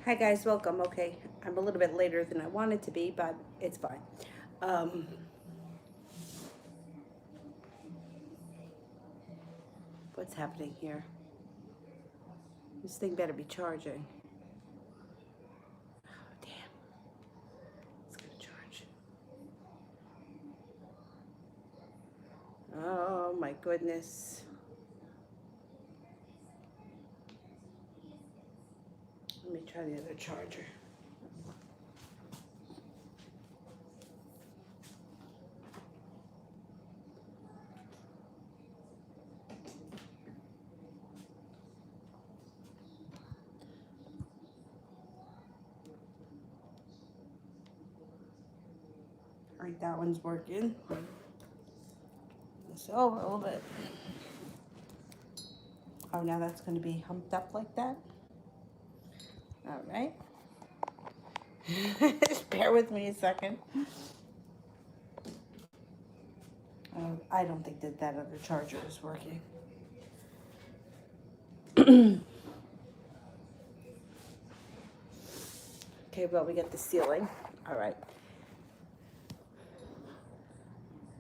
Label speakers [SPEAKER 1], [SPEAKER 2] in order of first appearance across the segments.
[SPEAKER 1] Hi guys, welcome. Okay, I'm a little bit later than I wanted to be, but it's fine. Um, what's happening here? This thing better be charging. Oh, damn, it's gonna charge. Oh my goodness. Let me try the other charger. All right, that one's working. So a little bit. Oh, now that's gonna be humped up like that. All right. Just bear with me a second. I don't think that other charger is working. Okay, well, we got the ceiling. All right.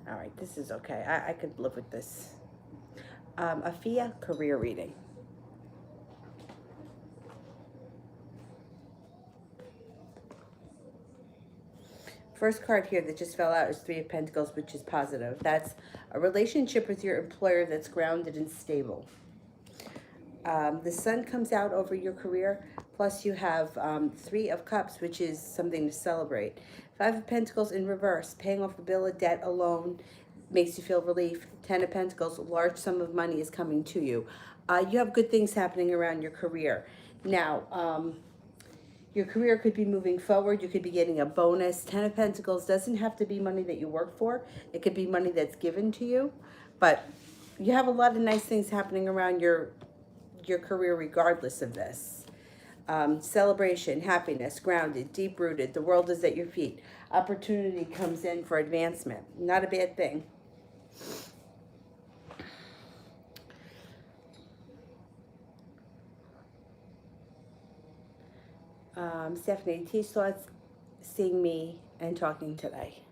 [SPEAKER 1] All right, this is okay. I could live with this. Afia career reading. First card here that just fell out is Three of Pentacles, which is positive. That's a relationship with your employer that's grounded and stable. The sun comes out over your career, plus you have Three of Cups, which is something to celebrate. Five of Pentacles in reverse, paying off a bill of debt alone makes you feel relief. Ten of Pentacles, a large sum of money is coming to you. You have good things happening around your career. Now, your career could be moving forward. You could be getting a bonus. Ten of Pentacles doesn't have to be money that you work for. It could be money that's given to you. But you have a lot of nice things happening around your career regardless of this. Celebration, happiness, grounded, deep-rooted. The world is at your feet. Opportunity comes in for advancement. Not a bad thing. Stephanie, T thoughts seeing me and talking today.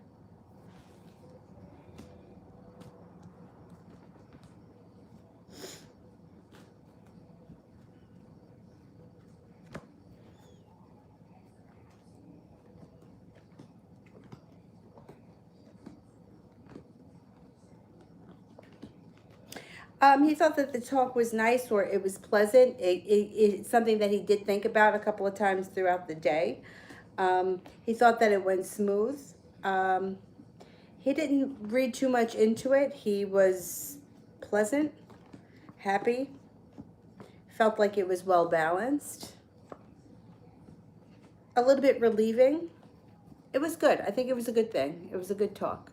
[SPEAKER 1] He thought that the talk was nice or it was pleasant. It's something that he did think about a couple of times throughout the day. He thought that it went smooth. Um, he didn't read too much into it. He was pleasant, happy, felt like it was well balanced, a little bit relieving. It was good. I think it was a good thing. It was a good talk.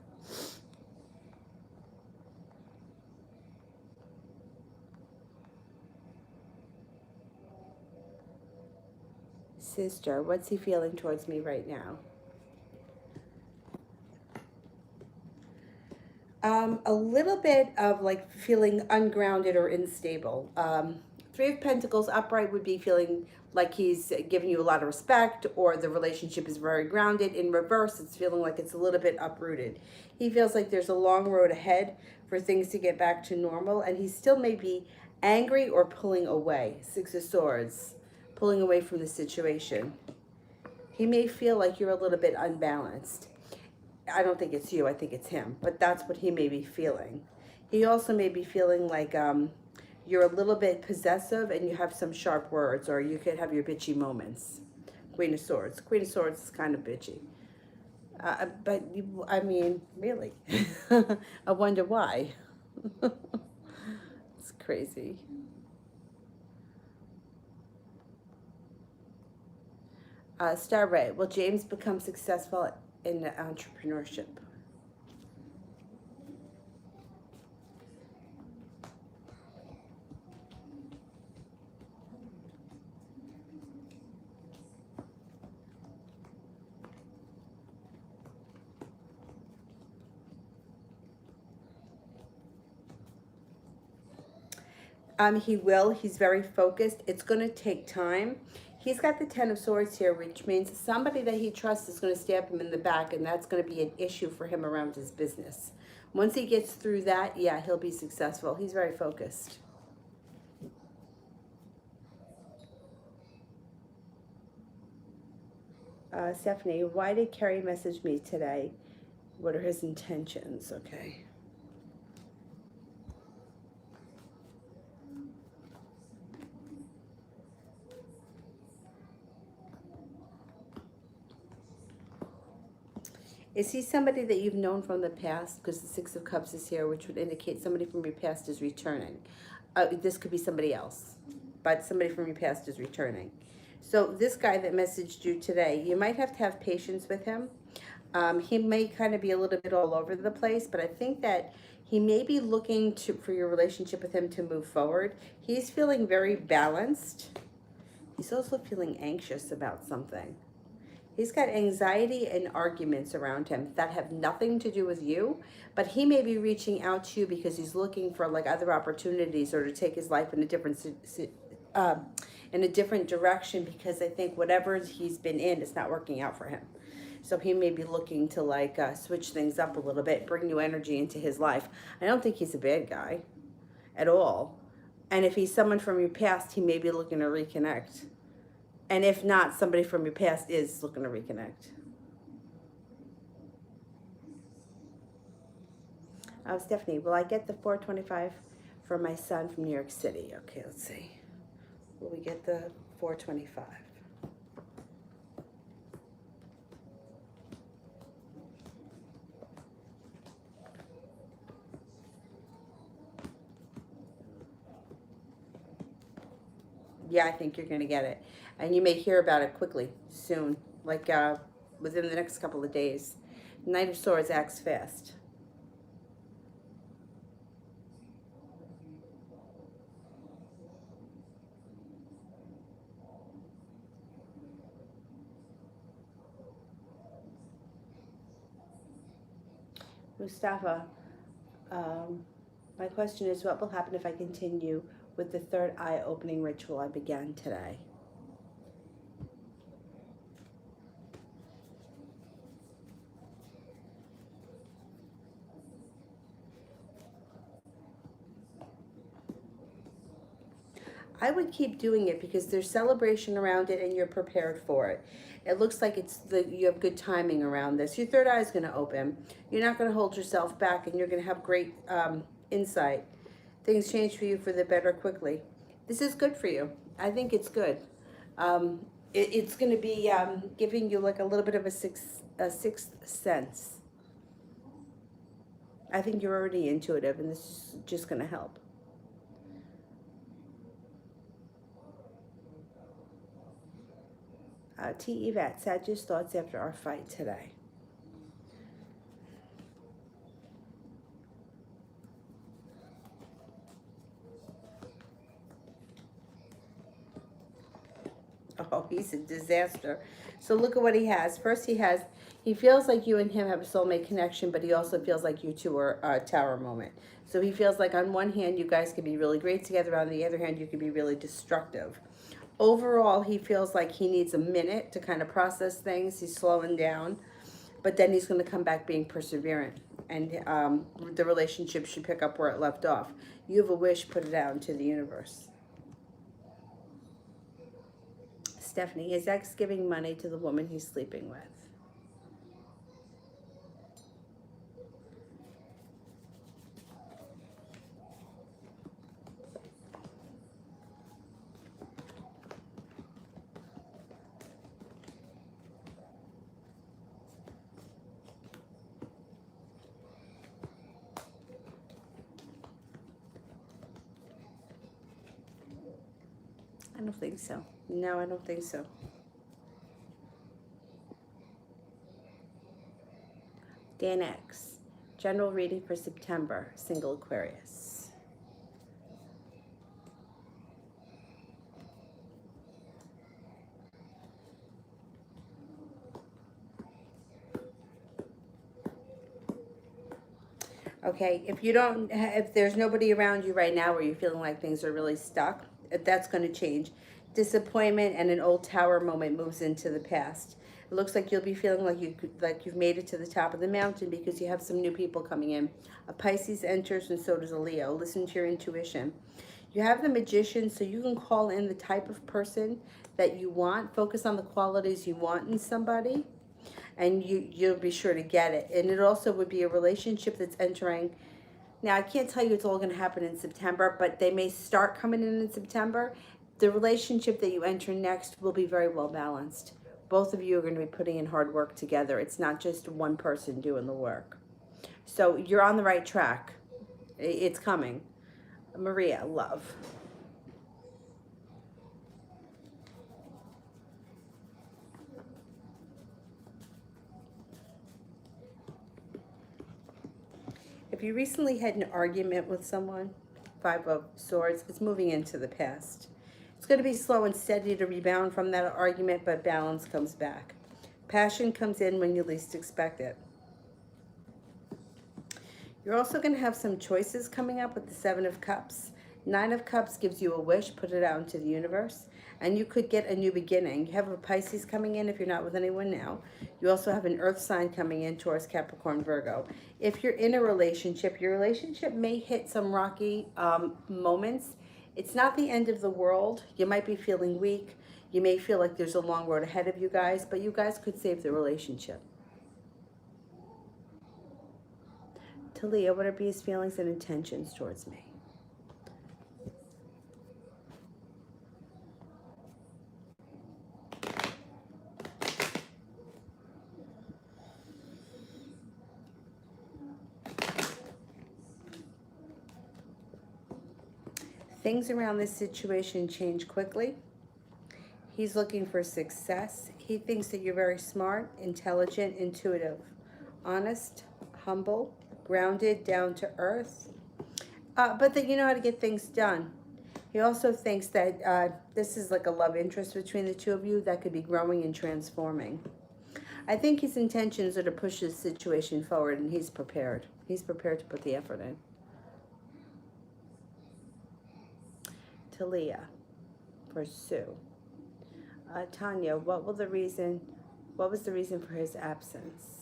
[SPEAKER 1] Sister, what's he feeling towards me right now? A little bit of like feeling ungrounded or unstable. Three of Pentacles upright would be feeling like he's giving you a lot of respect or the relationship is very grounded. In reverse, it's feeling like it's a little bit uprooted. He feels like there's a long road ahead for things to get back to normal, and he still may be angry or pulling away. Six of Swords, pulling away from the situation. He may feel like you're a little bit unbalanced. I don't think it's you, I think it's him, but that's what he may be feeling. He also may be feeling like you're a little bit possessive and you have some sharp words, or you could have your bitchy moments. Queen of Swords. Queen of Swords is kind of bitchy. But, I mean, really. I wonder why. It's crazy. Star Ray, will James become successful in entrepreneurship? He will. He's very focused. It's going to take time. He's got the Ten of Swords here, which means somebody that he trusts is going to stab him in the back, and that's going to be an issue for him around his business. Once he gets through that, yeah, he'll be successful. He's very focused. Stephanie, why did Kerry message me today? What are his intentions? Okay. Is he somebody that you've known from the past? Because the Six of Cups is here, which would indicate somebody from your past is returning. This could be somebody else, but somebody from your past is returning. So this guy that messaged you today, you might have to have patience with him. He may kind of be a little bit all over the place, but I think that he may be looking for your relationship with him to move forward. He's feeling very balanced. He's also feeling anxious about something. He's got anxiety and arguments around him that have nothing to do with you, but he may be reaching out to you because he's looking for like other opportunities or to take his life in a different direction, because I think whatever he's been in is not working out for him. So he may be looking to like switch things up a little bit, bring new energy into his life. I don't think he's a bad guy at all. And if he's someone from your past, he may be looking to reconnect. And if not, somebody from your past is looking to reconnect. Stephanie, will I get the 425 for my son from New York City? Okay, let's see. Will we get the 425? Yeah, I think you're going to get it. And you may hear about it quickly, soon, like within the next couple of days. Knight of Swords acts fast. Mustafa, my question is, what will happen if I continue with the third eye opening ritual I began today? I would keep doing it because there's celebration around it and you're prepared for it. It looks like you have good timing around this. Your third eye is going to open. You're not going to hold yourself back, and you're going to have great insight. Things change for you for the better quickly. This is good for you. I think it's good. It's going to be giving you like a little bit of a sixth sense. I think you're already intuitive, and this is just going to help. T. Yvette, Sagittarius thoughts after our fight today. Oh, he's a disaster. So look at what he has. First, he feels like you and him have a soulmate connection, but he also feels like you two are a tower moment. So he feels like on one hand, you guys can be really great together. On the other hand, you can be really destructive. Overall, he feels like he needs a minute to kind of process things. He's slowing down, but then he's going to come back being perseverant, and the relationship should pick up where it left off. You have a wish, put it out into the universe. Stephanie, is ex giving money to the woman he's sleeping with? I don't think so. No, I don't think so. Dan X, general reading for September, single Aquarius. Okay, if there's nobody around you right now where you're feeling like things are really stuck, that's going to change. Disappointment and an old tower moment moves into the past. It looks like you'll be feeling like you've made it to the top of the mountain because you have some new people coming in. A Pisces enters and so does a Leo. Listen to your intuition. You have the Magician, so you can call in the type of person that you want. Focus on the qualities you want in somebody, and you'll be sure to get it. And it also would be a relationship that's entering. Now, I can't tell you it's all going to happen in September, but they may start coming in September. The relationship that you enter next will be very well balanced. Both of you are going to be putting in hard work together. It's not just one person doing the work. So you're on the right track. It's coming. Maria, love. If you recently had an argument with someone, Five of Swords, it's moving into the past. It's going to be slow and steady to rebound from that argument, but balance comes back. Passion comes in when you least expect it. You're also going to have some choices coming up with the Seven of Cups. Nine of Cups gives you a wish, put it out into the universe, and you could get a new beginning. You have a Pisces coming in if you're not with anyone now. You also have an Earth sign coming in towards Capricorn, Virgo. If you're in a relationship, your relationship may hit some rocky moments. It's not the end of the world. You might be feeling weak. You may feel like there's a long road ahead of you guys, but you guys could save the relationship. To Leo, what are his feelings and intentions towards me? Things around this situation change quickly. He's looking for success. He thinks that you're very smart, intelligent, intuitive, honest, humble, grounded, down to earth, but that you know how to get things done. He also thinks that this is like a love interest between the two of you that could be growing and transforming. I think his intentions are to push this situation forward, and he's prepared. He's prepared to put the effort in. Talia for Sue. Tanya, what was the reason for his absence?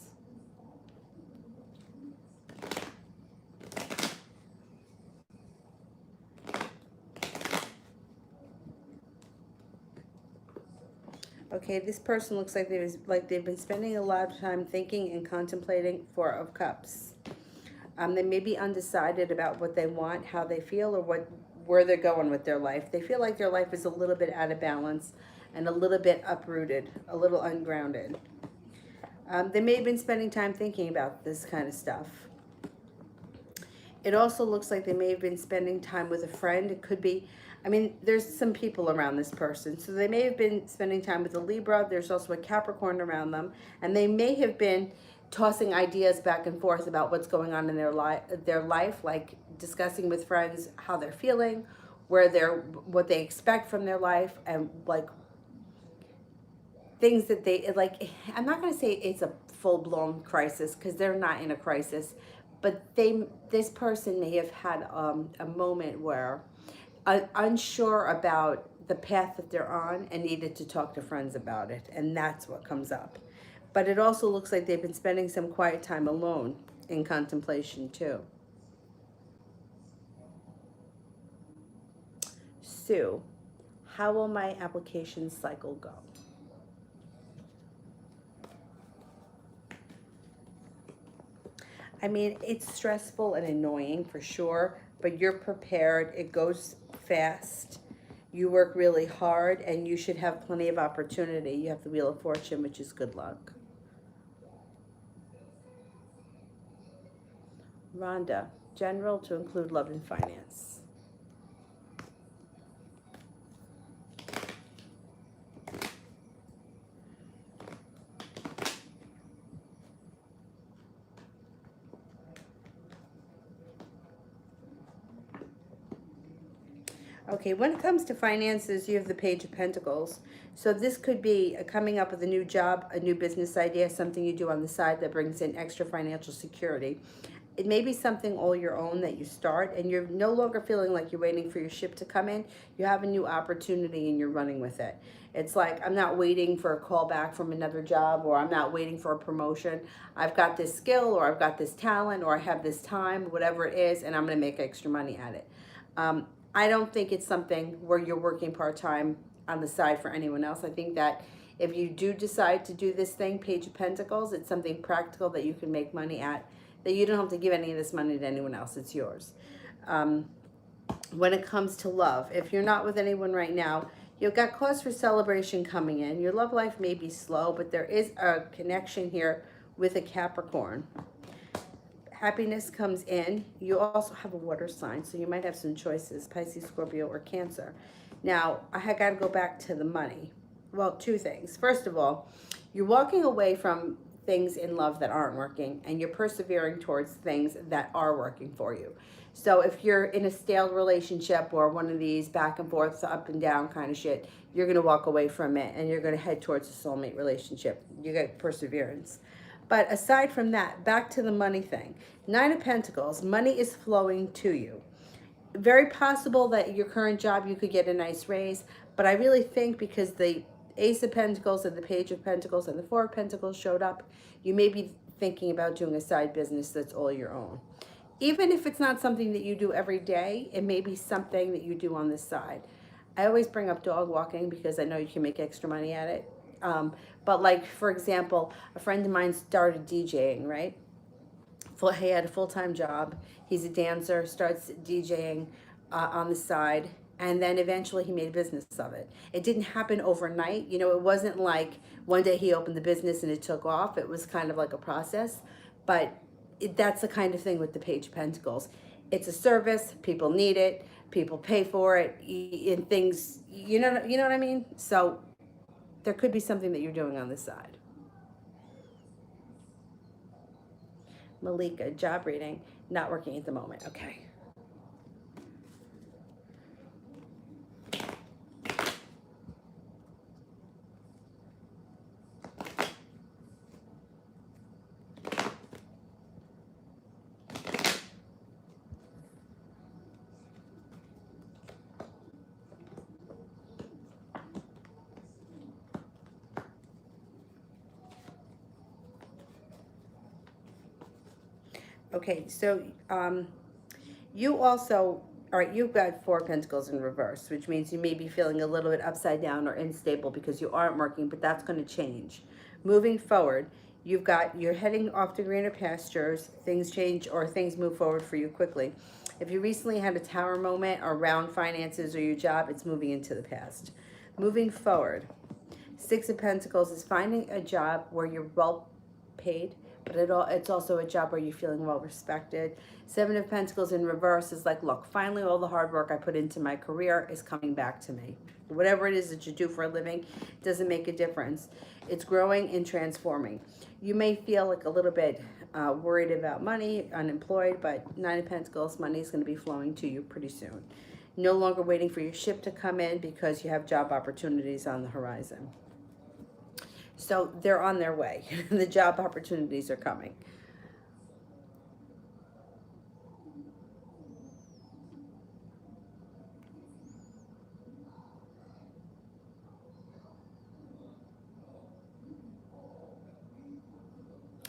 [SPEAKER 1] Okay, this person looks like they've been spending a lot of time thinking and contemplating. Four of Cups. They may be undecided about what they want, how they feel, or where they're going with their life. They feel like their life is a little bit out of balance and a little bit uprooted, a little ungrounded. They may have been spending time thinking about this kind of stuff. It also looks like they may have been spending time with a friend. It could be, I mean, there's some people around this person. So they may have been spending time with a Libra. There's also a Capricorn around them. And they may have been tossing ideas back and forth about what's going on in their life, like discussing with friends how they're feeling, what they expect from their life, and like things that they like. I'm not going to say it's a full-blown crisis because they're not in a crisis, but this person may have had a moment where unsure about the path that they're on and needed to talk to friends about it, and that's what comes up. But it also looks like they've been spending some quiet time alone in contemplation too. Sue, how will my application cycle go? I mean, it's stressful and annoying for sure, but you're prepared. It goes fast. You work really hard, and you should have plenty of opportunity. You have the Wheel of Fortune, which is good luck. Rhonda, general to include love and finance. Okay, when it comes to finances, you have the Page of Pentacles. So this could be coming up with a new job, a new business idea, something you do on the side that brings in extra financial security. It may be something all your own that you start, and you're no longer feeling like you're waiting for your ship to come in. You have a new opportunity and you're running with it. It's like, I'm not waiting for a call back from another job, or I'm not waiting for a promotion. I've got this skill, or I've got this talent, or I have this time, whatever it is, and I'm going to make extra money at it. I don't think it's something where you're working part-time on the side for anyone else. I think that if you do decide to do this thing, Page of Pentacles, it's something practical that you can make money at, that you don't have to give any of this money to anyone else. It's yours. When it comes to love, if you're not with anyone right now, you've got cause for celebration coming in. Your love life may be slow, but there is a connection here with a Capricorn. Happiness comes in. You also have a water sign, so you might have some choices, Pisces, Scorpio, or Cancer. Now, I got to go back to the money. Well, two things. First of all, you're walking away from things in love that aren't working, and you're persevering towards things that are working for you. So if you're in a stale relationship or one of these back and forth, up and down kind of shit, you're going to walk away from it, and you're going to head towards a soulmate relationship. You get perseverance. But aside from that, back to the money thing. Nine of Pentacles, money is flowing to you. Very possible that your current job, you could get a nice raise, but I really think because the Ace of Pentacles and the Page of Pentacles and the Four of Pentacles showed up, you may be thinking about doing a side business that's all your own. Even if it's not something that you do every day, it may be something that you do on the side. I always bring up dog walking because I know you can make extra money at it. But like, for example, a friend of mine started DJing, right? He had a full-time job. He's a dancer, starts DJing on the side, and then eventually he made a business of it. It didn't happen overnight. You know, it wasn't like one day he opened the business and it took off. It was kind of like a process, but that's the kind of thing with the Page of Pentacles. It's a service. People need it. People pay for it, and things. You know what I mean. So there could be something that you're doing on the side. Malika, job reading, not working at the moment. Okay. Okay, so you also, all right, you've got Four Pentacles in reverse, which means you may be feeling a little bit upside down or unstable because you aren't working, but that's going to change. Moving forward, you're heading off to greener pastures, things change or things move forward for you quickly. If you recently had a tower moment around finances or your job, it's moving into the past. Moving forward, Six of Pentacles is finding a job where you're well paid, but it's also a job where you're feeling well respected. Seven of Pentacles in reverse is like, look, finally all the hard work I put into my career is coming back to me. Whatever it is that you do for a living doesn't make a difference. It's growing and transforming. You may feel like a little bit worried about money, unemployed, but Nine of Pentacles, money is going to be flowing to you pretty soon. No longer waiting for your ship to come in because you have job opportunities on the horizon. So they're on their way. The job opportunities are coming.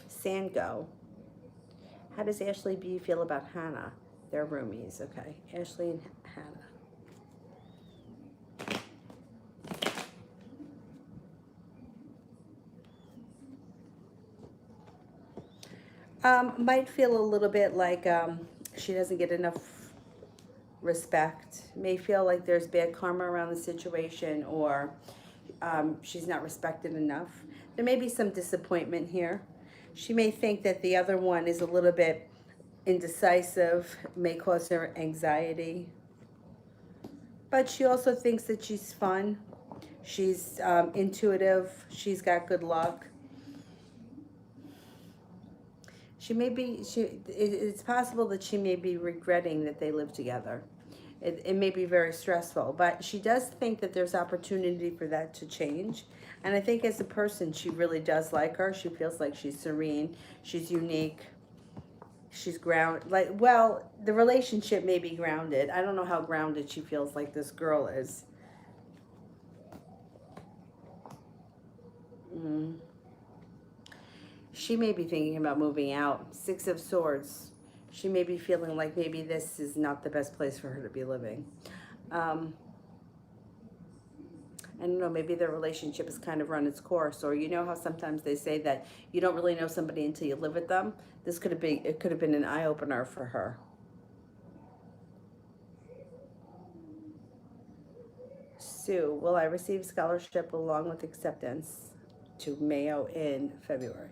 [SPEAKER 1] Sango. How does Ashley B feel about Hannah? They're roomies, okay. Ashley and Hannah. Might feel a little bit like she doesn't get enough respect. May feel like there's bad karma around the situation, or she's not respected enough. There may be some disappointment here. She may think that the other one is a little bit indecisive, may cause her anxiety. But she also thinks that she's fun. She's intuitive. She's got good luck. It's possible that she may be regretting that they live together. It may be very stressful, but she does think that there's opportunity for that to change. And I think as a person, she really does like her. She feels like she's serene, she's unique. She's like, well, the relationship may be grounded. I don't know how grounded she feels like this girl is. Mm. She may be thinking about moving out. Six of Swords. She may be feeling like maybe this is not the best place for her to be living. I don't know, maybe their relationship has kind of run its course. Or you know how sometimes they say that you don't really know somebody until you live with them? This could have been, it could have been an eye-opener for her. Sue, will I receive scholarship along with acceptance to Mayo in February?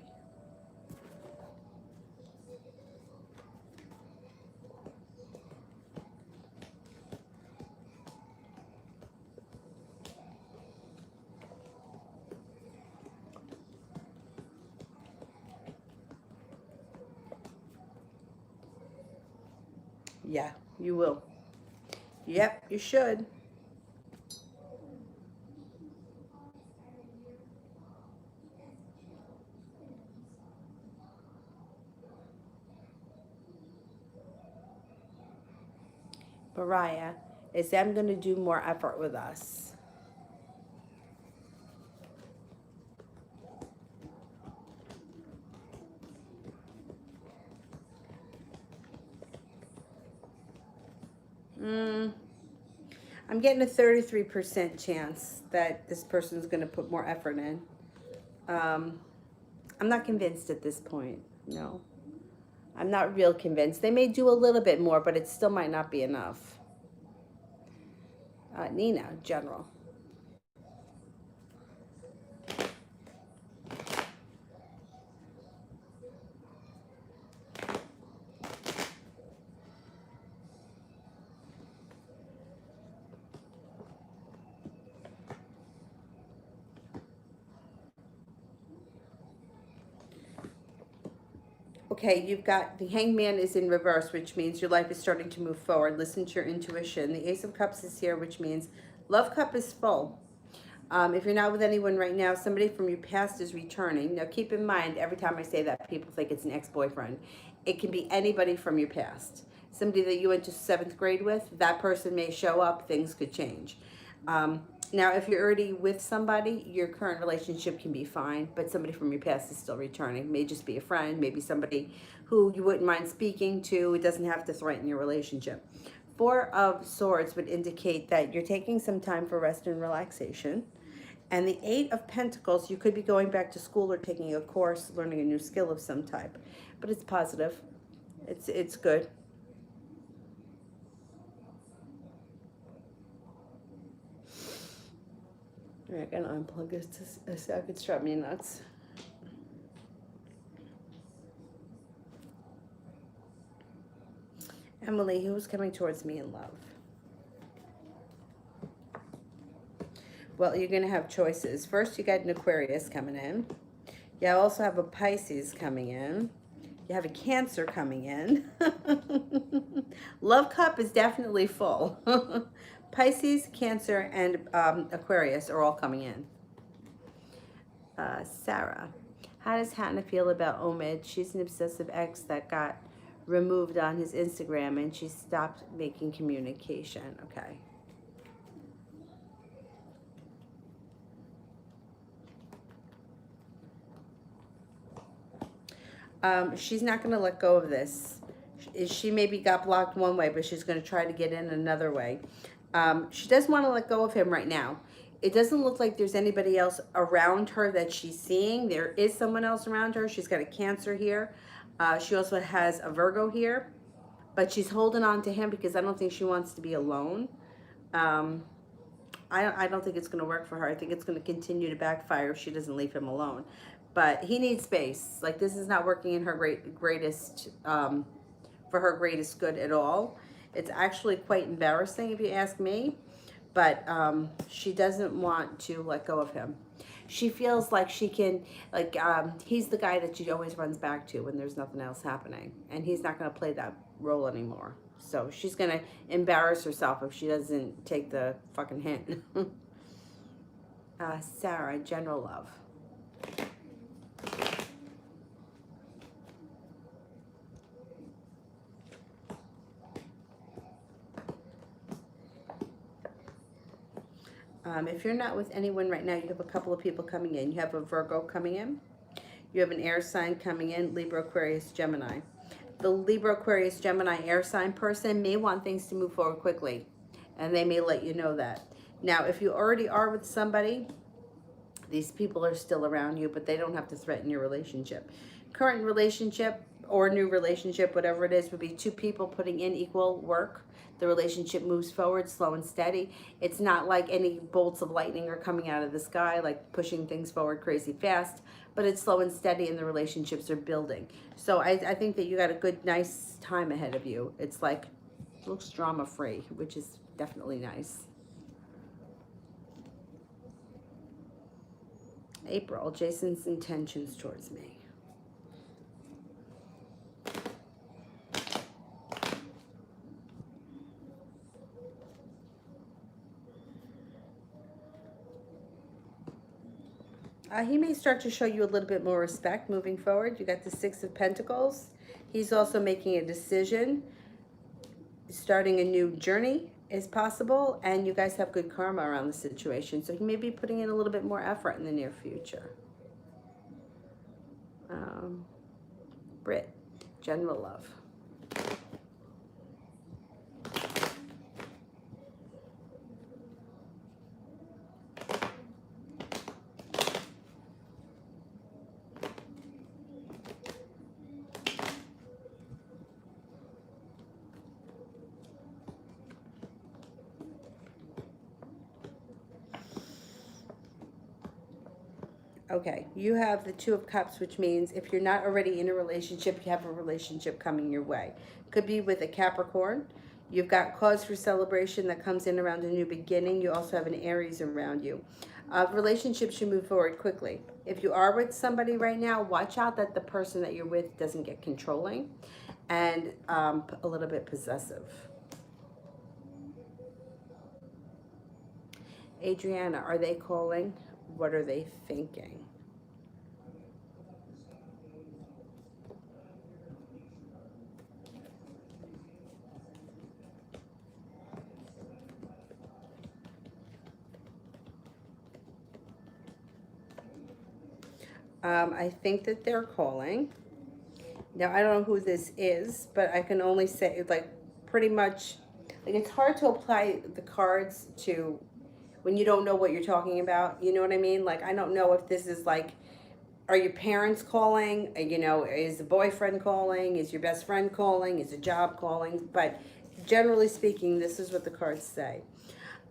[SPEAKER 1] Yeah, you will. Yep, you should. Mariah, is them going to do more effort with us? I'm getting a 33% chance that this person's going to put more effort in. I'm not convinced at this point. No. I'm not real convinced. They may do a little bit more, but it still might not be enough. Nina, general. Okay, you've got the Hangman is in reverse, which means your life is starting to move forward. Listen to your intuition. The Ace of Cups is here, which means love cup is full. If you're not with anyone right now, somebody from your past is returning. Now, keep in mind, every time I say that, people think it's an ex-boyfriend. It can be anybody from your past. Somebody that you went to 7th grade with, that person may show up, things could change. Now, if you're already with somebody, your current relationship can be fine, but somebody from your past is still returning. May just be a friend, maybe somebody who you wouldn't mind speaking to. It doesn't have to threaten your relationship. 4 of Swords would indicate that you're taking some time for rest and relaxation. And the 8 of Pentacles, you could be going back to school or taking a course, learning a new skill of some type. But it's positive. It's good. All right, I'm gonna unplug this to a sec. It's driving me nuts. Emily, who's coming towards me in love? Well, you're going to have choices. First, you got an Aquarius coming in. You also have a Pisces coming in. You have a Cancer coming in. Love cup is definitely full. Pisces, Cancer, and Aquarius are all coming in. Sarah, how does Hannah feel about Omid? She's an obsessive ex that got removed on his Instagram and she stopped making communication. Okay. She's not going to let go of this. She maybe got blocked one way, but she's going to try to get in another way. She doesn't want to let go of him right now. It doesn't look like there's anybody else around her that she's seeing. There is someone else around her. She's got a Cancer here. She also has a Virgo here. But she's holding on to him because I don't think she wants to be alone. I don't think it's going to work for her. I think it's going to continue to backfire if she doesn't leave him alone. But he needs space. Like, this is not working in her greatest, for her greatest good at all. It's actually quite embarrassing if you ask me. But she doesn't want to let go of him. She feels like she can, like, he's the guy that she always runs back to when there's nothing else happening. And he's not going to play that role anymore. So she's going to embarrass herself if she doesn't take the fucking hint. Sarah, general love. If you're not with anyone right now, you have a couple of people coming in. You have a Virgo coming in. You have an air sign coming in, Libra, Aquarius, Gemini. The Libra, Aquarius, Gemini air sign person may want things to move forward quickly, and they may let you know that. Now, if you already are with somebody, these people are still around you, but they don't have to threaten your relationship. Current relationship or new relationship, whatever it is, would be two people putting in equal work. The relationship moves forward slow and steady. It's not like any bolts of lightning are coming out of the sky, like pushing things forward crazy fast, but it's slow and steady and the relationships are building. So I think that you got a good, nice time ahead of you. It's like, looks drama free, which is definitely nice. April, Jason's intentions towards me. He may start to show you a little bit more respect moving forward. You got the Six of Pentacles. He's also making a decision. Starting a new journey is possible, and you guys have good karma around the situation. So he may be putting in a little bit more effort in the near future. Brit, general love. Okay, you have the Two of Cups, which means if you're not already in a relationship, you have a relationship coming your way. Could be with a Capricorn. You've got cause for celebration that comes in around a new beginning. You also have an Aries around you. Relationships should move forward quickly. If you are with somebody right now, watch out that the person that you're with doesn't get controlling and a little bit possessive. Adriana, are they calling? What are they thinking? I think that they're calling. Now, I don't know who this is, but I can only say, like, pretty much, like, it's hard to apply the cards to when you don't know what you're talking about. You know what I mean? Like, I don't know if this is like, are your parents calling? You know, is the boyfriend calling? Is your best friend calling? Is a job calling? But generally speaking, this is what the cards say.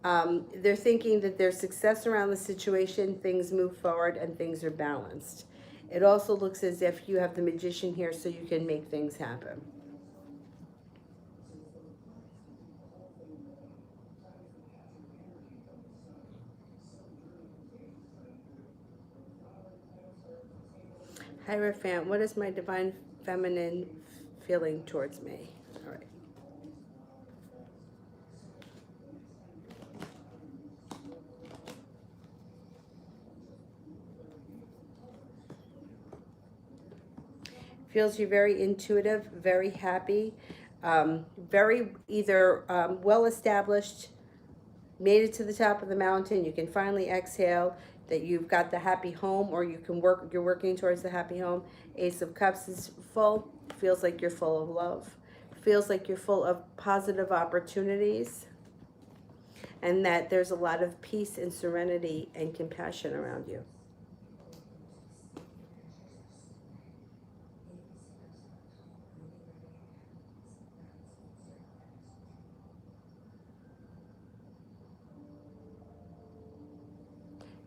[SPEAKER 1] They're thinking that there's success around the situation, things move forward, and things are balanced. It also looks as if you have the Magician here so you can make things happen. Hierophant, what is my divine feminine feeling towards me? All right. Feels you're very intuitive, very happy, very either well established, made it to the top of the mountain, you can finally exhale, that you've got the happy home, or you can work, you're working towards the happy home. Ace of Cups is full, feels like you're full of love, feels like you're full of positive opportunities, and that there's a lot of peace and serenity and compassion around you.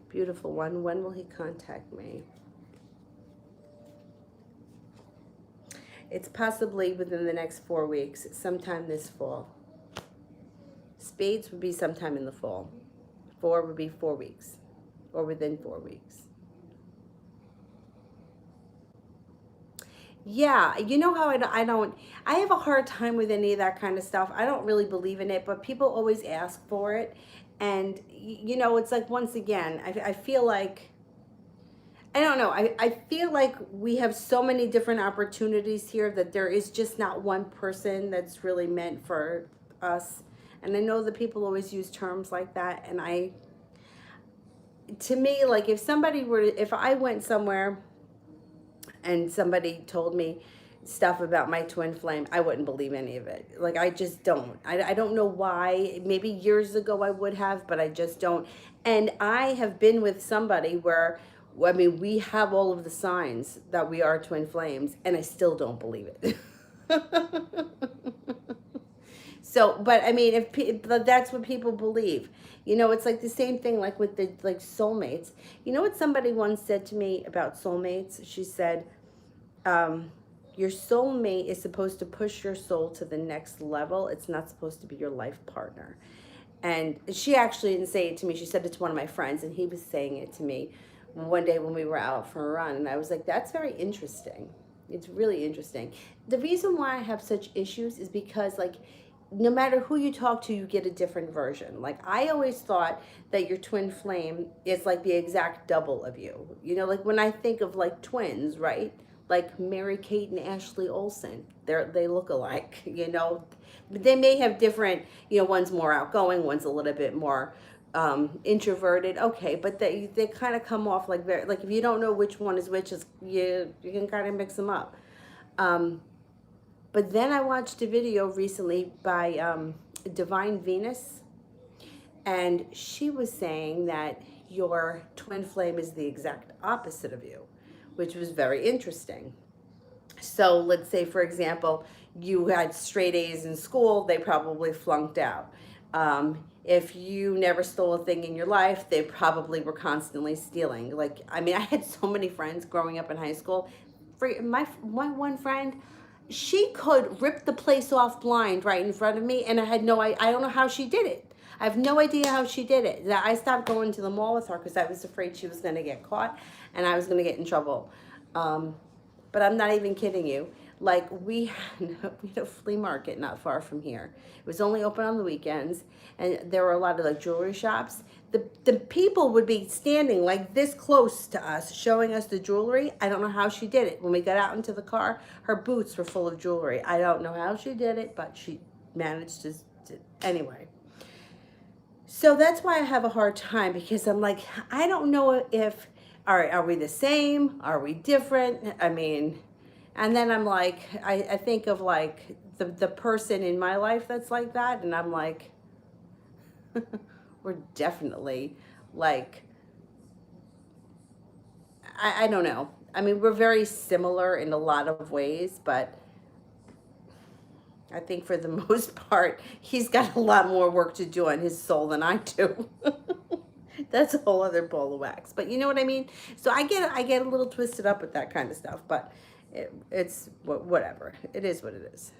[SPEAKER 1] Beautiful one. When will he contact me? It's possibly within the next 4 weeks, sometime this fall. Spades would be sometime in the fall. 4 would be 4 weeks, or within 4 weeks. Yeah, you know how I have a hard time with any of that kind of stuff. I don't really believe in it, but people always ask for it. And, you know, it's like, once again, I feel like, I don't know, I feel like we have so many different opportunities here that there is just not one person that's really meant for us. And I know that people always use terms like that, and I to me, like if I went somewhere and somebody told me stuff about my twin flame, I wouldn't believe any of it. Like, I just don't. I don't know why. Maybe years ago I would have, but I just don't. And I have been with somebody where, I mean, we have all of the signs that we are twin flames, and I still don't believe it. So, but I mean, but that's what people believe. You know, it's like the same thing, like with the like soulmates. You know what somebody once said to me about soulmates? She said, your soulmate is supposed to push your soul to the next level. It's not supposed to be your life partner. And she actually didn't say it to me. She said it to one of my friends, and he was saying it to me one day when we were out for a run. And I was like, that's very interesting. It's really interesting. The reason why I have such issues is because, like, no matter who you talk to, you get a different version. Like, I always thought that your twin flame is like the exact double of you. You know, like when I think of like twins, right? Like Mary Kate and Ashley Olsen, they look alike. You know, but they may have different. You know, one's more outgoing, one's a little bit more introverted. Okay, but they kind of come off like very, like if you don't know which one is which, is you can kind of mix them up. But then I watched a video recently by Divine Venus, and she was saying that your twin flame is the exact opposite of you, which was very interesting. So let's say, for example, you had straight A's in school, they probably flunked out. If you never stole a thing in your life, they probably were constantly stealing. Like, I mean, I had so many friends growing up in high school. For my one friend, she could rip the place off blind right in front of me, and I don't know how she did it. I have no idea how she did it. I stopped going to the mall with her because I was afraid she was going to get caught and I was going to get in trouble. But I'm not even kidding you. Like, we had a flea market not far from here. It was only open on the weekends, and there were a lot of like jewelry shops. The people would be standing like this close to us, showing us the jewelry. I don't know how she did it. When we got out into the car, her boots were full of jewelry. I don't know how she did it, but she managed to anyway. So that's why I have a hard time, because I'm like, I don't know if, all right, are we the same? Are we different? I mean, and then I'm like, I think of like the person in my life that's like that, and I'm like, we're definitely like, I don't know. I mean, we're very similar in a lot of ways, but I think for the most part, he's got a lot more work to do on his soul than I do. That's a whole other ball of wax. But you know what I mean? So I get a little twisted up with that kind of stuff, but it's whatever. It is what it is.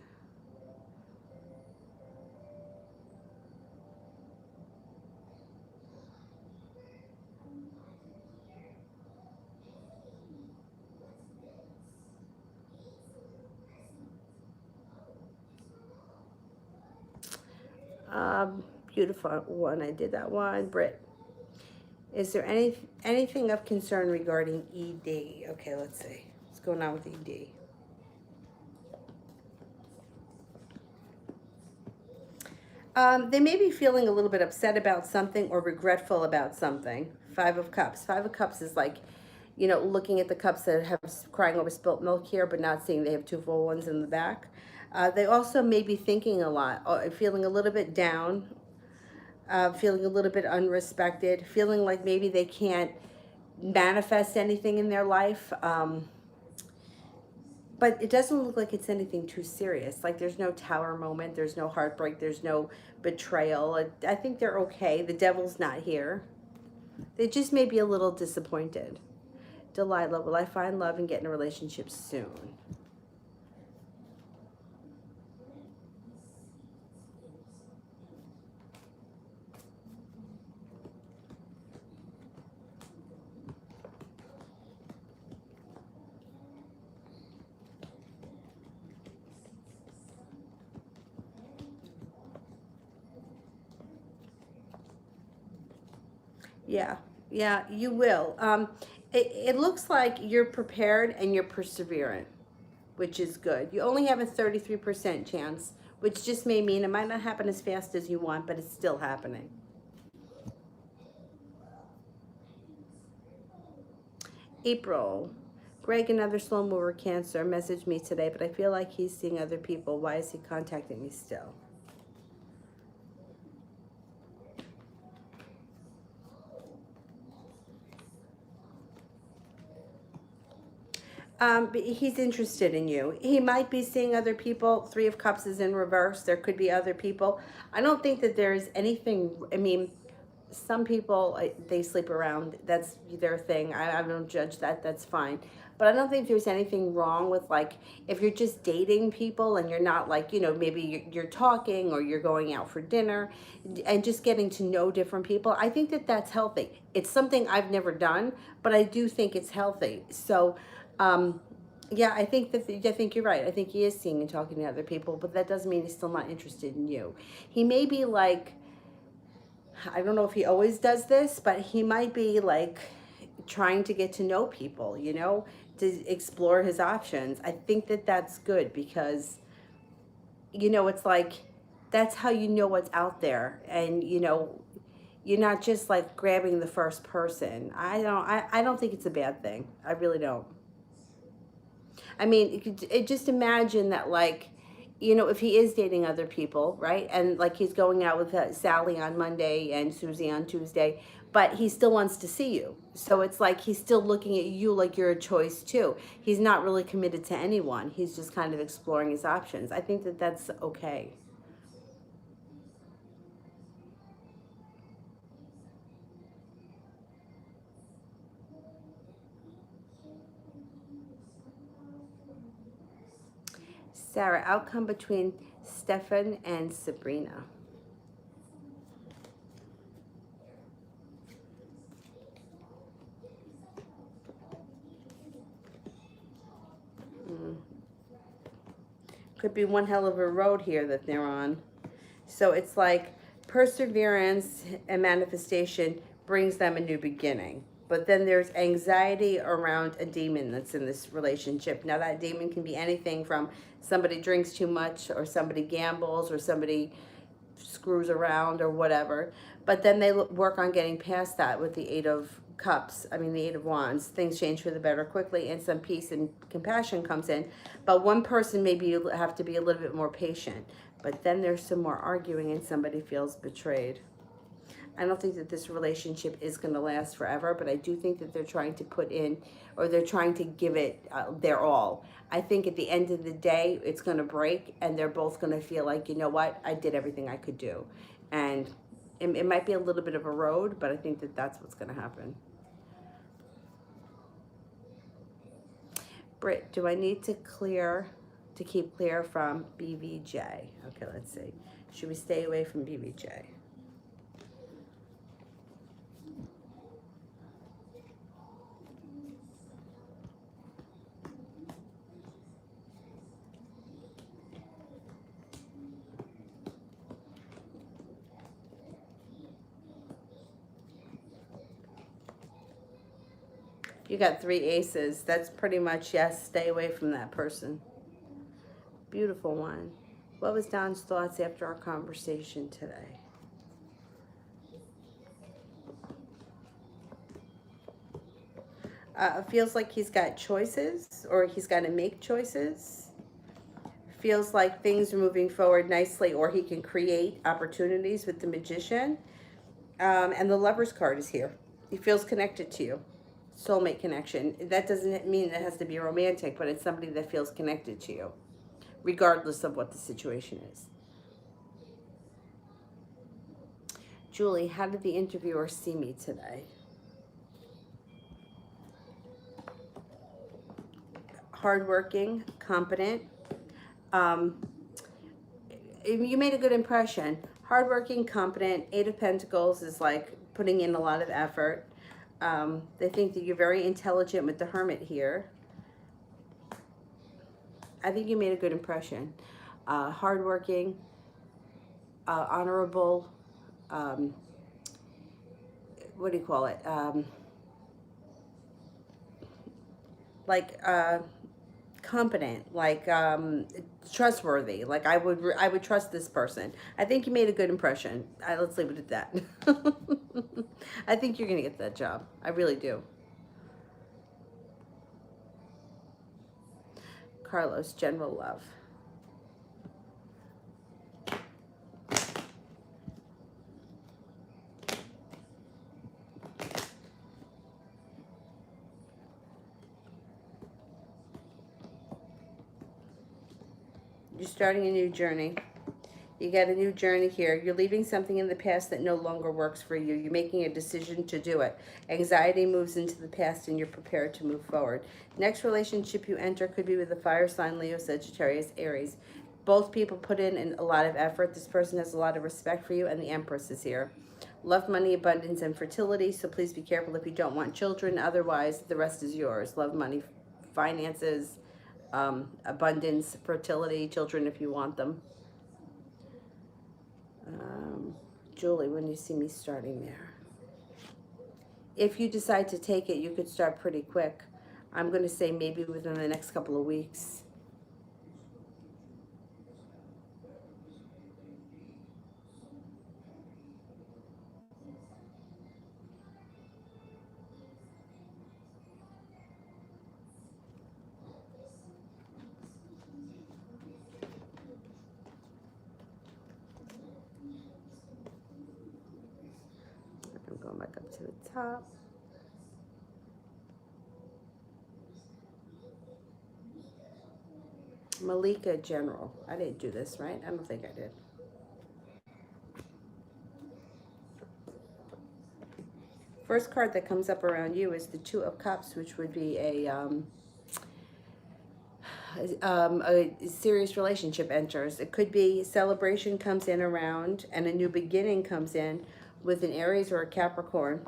[SPEAKER 1] Beautiful one. I did that one. Britt. Is there anything of concern regarding ED? Okay, let's see. What's going on with ED? They may be feeling a little bit upset about something or regretful about something. Five of Cups. Five of Cups is like, you know, looking at the cups that have crying over spilt milk here, but not seeing they have two full ones in the back. They also may be thinking a lot, feeling a little bit down, feeling a little bit unrespected, feeling like maybe they can't manifest anything in their life. But it doesn't look like it's anything too serious. Like, there's no tower moment, there's no heartbreak, there's no betrayal. I think they're okay. The devil's not here. They just may be a little disappointed. Delilah, will I find love and get in a relationship soon? Yeah, yeah, you will. It looks like you're prepared and you're perseverant, which is good. You only have a 33% chance, which just may mean it might not happen as fast as you want, but it's still happening. April. Greg, another slow mover Cancer, messaged me today, but I feel like he's seeing other people. Why is he contacting me still? But he's interested in you. He might be seeing other people. Three of Cups is in reverse. There could be other people. I don't think that there's anything. I mean, some people they sleep around. That's their thing. I don't judge that. That's fine. But I don't think there's anything wrong with, like, if you're just dating people and you're not, like, maybe you're talking or you're going out for dinner and just getting to know different people. I think that that's healthy. It's something I've never done, but I do think it's healthy. So, yeah, I think you're right. I think he is seeing and talking to other people, but that doesn't mean he's still not interested in you. He may be like, I don't know if he always does this, but he might be like trying to get to know people, to explore his options. I think that that's good because, it's like that's how you know what's out there, and you're not just like grabbing the first person. I don't think it's a bad thing. I really don't. I mean, just imagine that, like, if he is dating other people, right? And like he's going out with Sally on Monday and Susie on Tuesday, but he still wants to see you. So it's like he's still looking at you like you're a choice too. He's not really committed to anyone. He's just kind of exploring his options. I think that that's okay. Sarah, outcome between Stefan and Sabrina. Mm. Could be one hell of a road here that they're on. So it's like perseverance and manifestation brings them a new beginning. But then there's anxiety around a demon that's in this relationship. Now, that demon can be anything from somebody drinks too much, or somebody gambles, or somebody screws around, or whatever. But then they work on getting past that with the Eight of Cups. I mean, the Eight of Wands. Things change for the better quickly, and some peace and compassion comes in. But one person maybe have to be a little bit more patient. But then there's some more arguing, and somebody feels betrayed. I don't think that this relationship is going to last forever, but I do think that they're trying to put in, or they're trying to give it their all. I think at the end of the day, it's going to break, and they're both going to feel like, you know what, I did everything I could do. And it might be a little bit of a road, but I think that that's what's going to happen. Britt, do I need to keep clear from BVJ? Okay, let's see. Should we stay away from BVJ? You got three aces. That's pretty much, yes, stay away from that person. Beautiful one. What was Don's thoughts after our conversation today? Feels like he's got choices, or he's got to make choices. Feels like things are moving forward nicely, or he can create opportunities with the Magician. And the Lover's card is here. He feels connected to you. Soulmate connection. That doesn't mean it has to be romantic, but it's somebody that feels connected to you, regardless of what the situation is. Julie, how did the interviewer see me today? Hardworking, competent. You made a good impression. Hardworking, competent. Eight of Pentacles is like putting in a lot of effort. They think that you're very intelligent with the Hermit here. I think you made a good impression. Hardworking, honorable, what do you call it? Like competent, like trustworthy. Like I would trust this person. I think you made a good impression. Let's leave it at that. I think you're gonna get that job. I really do. Carlos, general love. You're starting a new journey. You got a new journey here. You're leaving something in the past that no longer works for you. You're making a decision to do it. Anxiety moves into the past and you're prepared to move forward. Next relationship you enter could be with a fire sign, Leo, Sagittarius, Aries. Both people put in a lot of effort. This person has a lot of respect for you, and the Empress is here. Love, money, abundance, and fertility. So please be careful if you don't want children. Otherwise, the rest is yours. Love, money, finances, abundance, fertility, children if you want them. Julie, when you see me starting there. If you decide to take it, you could start pretty quick. I'm going to say maybe within the next couple of weeks. I'm going back up to the top. Malika General. I didn't do this, right? I don't think I did. First card that comes up around you is the Two of Cups, which would be a serious relationship enters. It could be celebration comes in around and a new beginning comes in with an Aries or a Capricorn.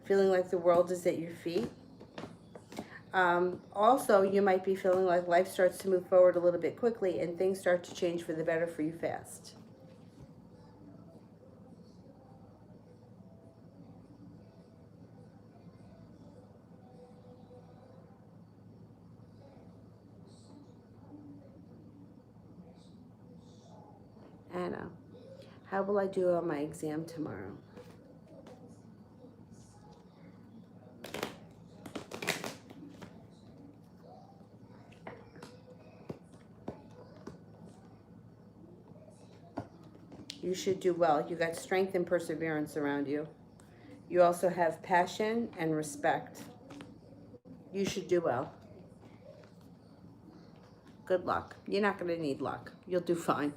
[SPEAKER 1] Feeling like the world is at your feet. Also, you might be feeling like life starts to move forward a little bit quickly and things start to change for the better for you fast. Anna, how will I do on my exam tomorrow? You should do well. You got strength and perseverance around you. You also have passion and respect. You should do well. Good luck. You're not going to need luck. You'll do fine.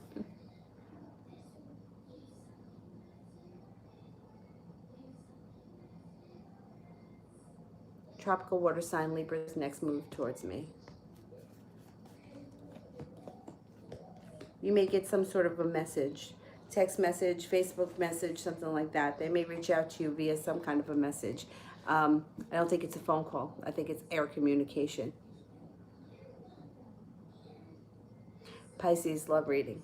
[SPEAKER 1] Tropical water sign Libra's next move towards me. You may get some sort of a message. Text message, Facebook message, something like that. They may reach out to you via some kind of a message. I don't think it's a phone call. I think it's air communication. Pisces, love reading.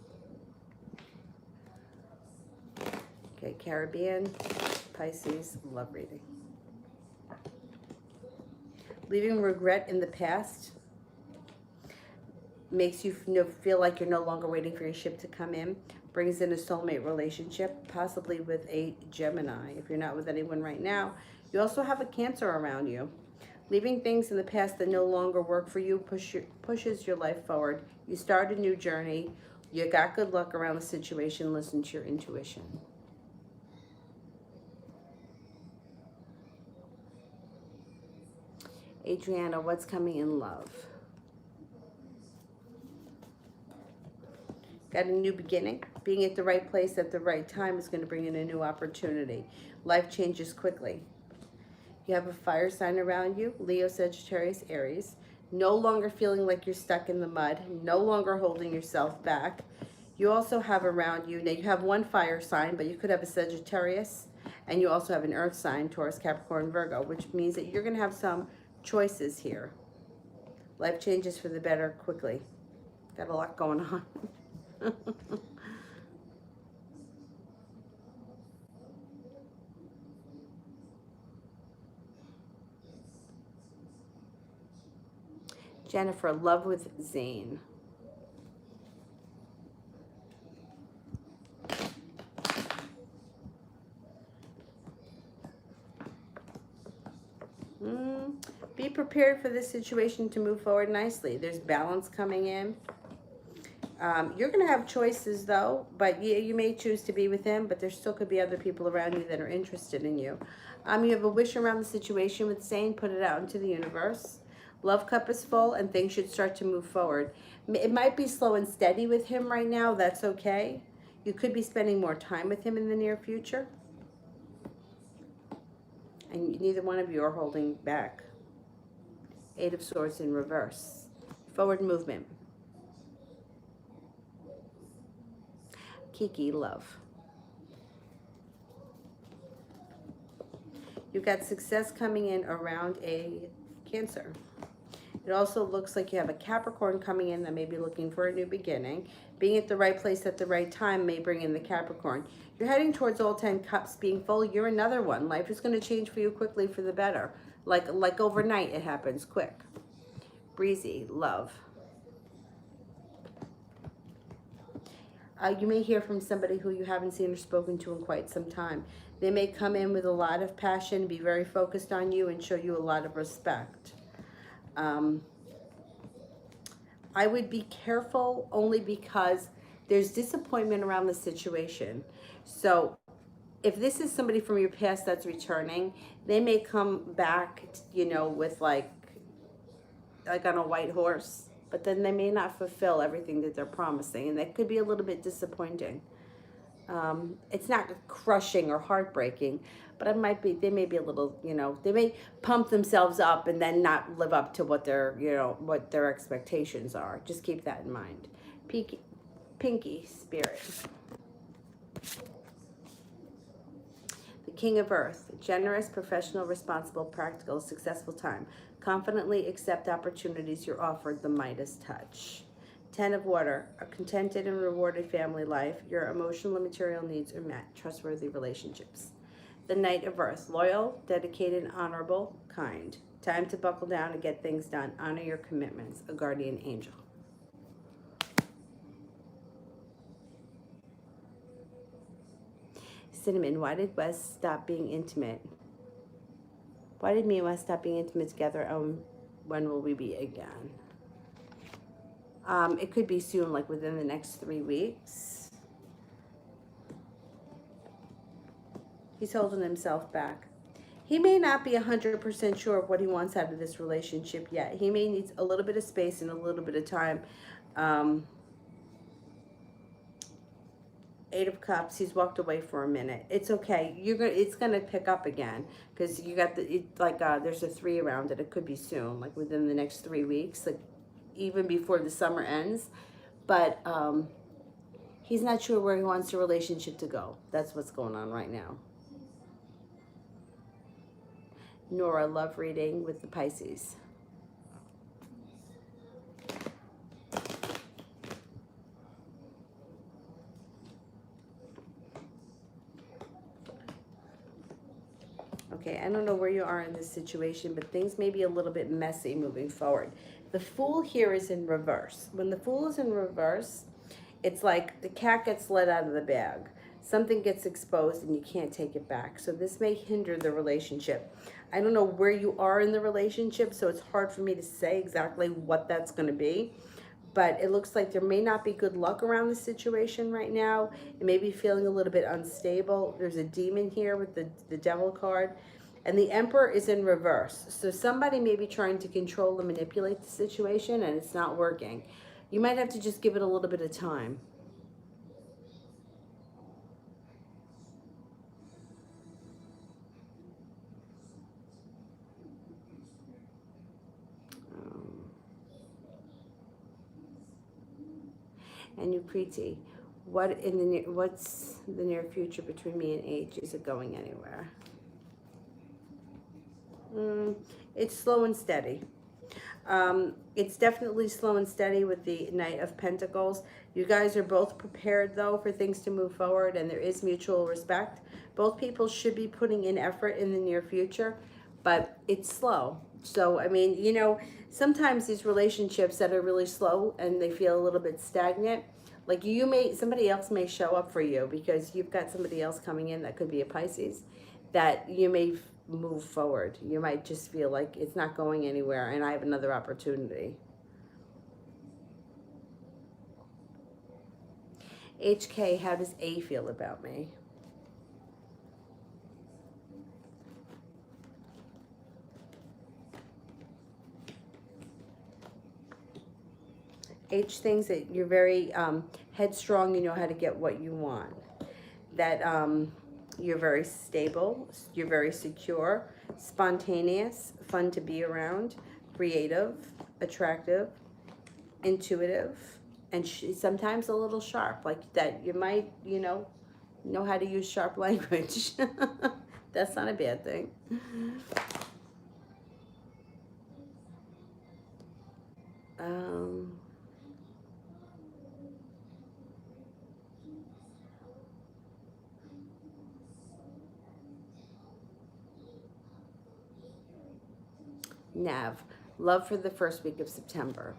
[SPEAKER 1] Okay, Caribbean, Pisces, love reading. Leaving regret in the past makes you feel like you're no longer waiting for your ship to come in. Brings in a soulmate relationship, possibly with a Gemini. If you're not with anyone right now, you also have a Cancer around you. Leaving things in the past that no longer work for you pushes your life forward. You start a new journey. You got good luck around the situation. Listen to your intuition. Adriana, what's coming in love? Got a new beginning. Being at the right place at the right time is going to bring in a new opportunity. Life changes quickly. You have a fire sign around you, Leo, Sagittarius, Aries. No longer feeling like you're stuck in the mud. No longer holding yourself back. You also have around you, now you have one fire sign, but you could have a Sagittarius. And you also have an earth sign, Taurus, Capricorn, Virgo, which means that you're going to have some choices here. Life changes for the better quickly. Got a lot going on. Jennifer, love with Zane. Be prepared prepared for this situation to move forward nicely. There's balance coming in. You're going to have choices though, but you may choose to be with him, but there still could be other people around you that are interested in you. You have a wish around the situation with saying, put it out into the universe. Love cup is full and things should start to move forward. It might be slow and steady with him right now. That's okay. You could be spending more time with him in the near future. And neither one of you are holding back. Eight of Swords in reverse. Forward movement. Kiki, love. You've got success coming in around a Cancer. It also looks like you have a Capricorn coming in that may be looking for a new beginning. Being at the right place at the right time may bring in the Capricorn. You're heading towards all 10 cups being full. You're another one. Life is going to change for you quickly for the better. Like overnight, it happens quick. Breezy, love. You may hear from somebody who you haven't seen or spoken to in quite some time. They may come in with a lot of passion, be very focused on you, and show you a lot of respect. I would be careful only because there's disappointment around the situation. So if this is somebody from your past that's returning, they may come back, you know, with like on a white horse, but then they may not fulfill everything that they're promising, and that could be a little bit disappointing. It's not crushing or heartbreaking, but it might be, they may be a little, you know, they may pump themselves up and then not live up to what their, you know, what their expectations are. Just keep that in mind. Pinky spirit. The King of Earth, generous, professional, responsible, practical, successful time. Confidently accept opportunities you're offered, the Midas touch. 10 of Water, a contented and rewarded family life. Your emotional and material needs are met. Trustworthy relationships. The Knight of Earth, loyal, dedicated, honorable, kind. Time to buckle down and get things done. Honor your commitments. A guardian angel. Cinnamon, why did Wes stop being intimate? Why did me and Wes stop being intimate together? When will we be again? It could be soon, like within the next 3 weeks. He's holding himself back. He may not be 100% sure of what he wants out of this relationship yet. He may need a little bit of space and a little bit of time. 8 of Cups. He's walked away for a minute. It's okay. It's gonna pick up again because you got there's a 3 around it. It could be soon, like within the next 3 weeks, like even before the summer ends. But he's not sure where he wants the relationship to go. That's what's going on right now. Nora, love reading with the Pisces. Okay, I don't know where you are in this situation, but things may be a little bit messy moving forward. The Fool here is in reverse. When the Fool is in reverse, it's like the cat gets let out of the bag. Something gets exposed and you can't take it back. So this may hinder the relationship. I don't know where you are in the relationship, so it's hard for me to say exactly what that's going to be. But it looks like there may not be good luck around the situation right now. It may be feeling a little bit unstable. There's a demon here with the Devil card. And the Emperor is in reverse. So somebody may be trying to control and manipulate the situation, and it's not working. You might have to just give it a little bit of time. And you, Preeti, what's the near future between me and H? Is it going anywhere? It's slow and steady. It's definitely slow and steady with the Knight of Pentacles. You guys are both prepared, though, for things to move forward, and there is mutual respect. Both people should be putting in effort in the near future, but it's slow. So, I mean, you know, sometimes these relationships that are really slow and they feel a little bit stagnant, like somebody else may show up for you because you've got somebody else coming in that could be a Pisces that you may move forward. You might just feel like it's not going anywhere and I have another opportunity. HK, how does A feel about me? H thinks that you're very headstrong, you know how to get what you want. That you're very stable, you're very secure, spontaneous, fun to be around, creative, attractive, intuitive, and sometimes a little sharp, like that you might, know how to use sharp language. That's not a bad thing. Um, Nav, love for the first week of September.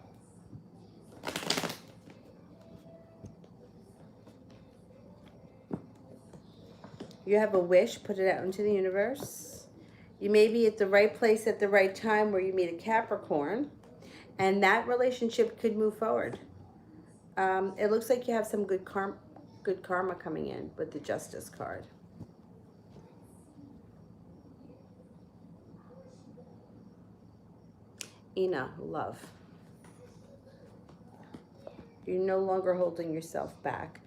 [SPEAKER 1] You have a wish, put it out into the universe. You may be at the right place at the right time where you meet a Capricorn, and that relationship could move forward. It looks like you have some good karma coming in with the Justice card. Ina, love. You're no longer holding yourself back.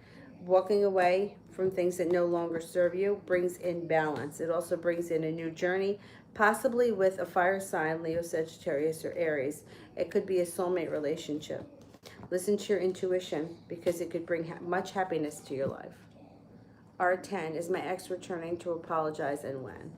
[SPEAKER 1] Walking away from things that no longer serve you brings in balance. It also brings in a new journey, possibly with a fire sign, Leo, Sagittarius, or Aries. It could be a soulmate relationship. Listen to your intuition because it could bring much happiness to your life. R10, is my ex returning to apologize and when?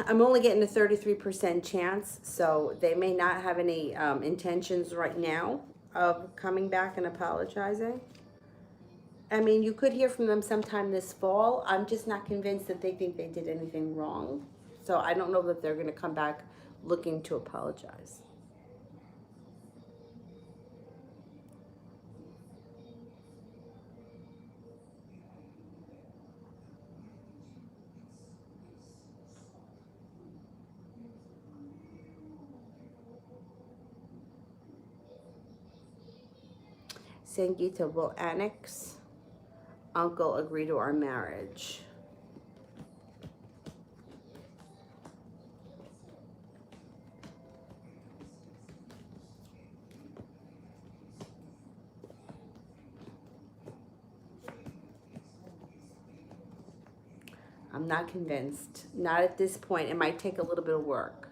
[SPEAKER 1] I'm only getting a 33% chance, so they may not have any intentions right now of coming back and apologizing. I mean, you could hear from them sometime this fall. I'm just not convinced that they think they did anything wrong. So I don't know that they're going to come back looking to apologize. Sangita, will annex uncle agree to our marriage? I'm not convinced. Not at this point. It might take a little bit of work.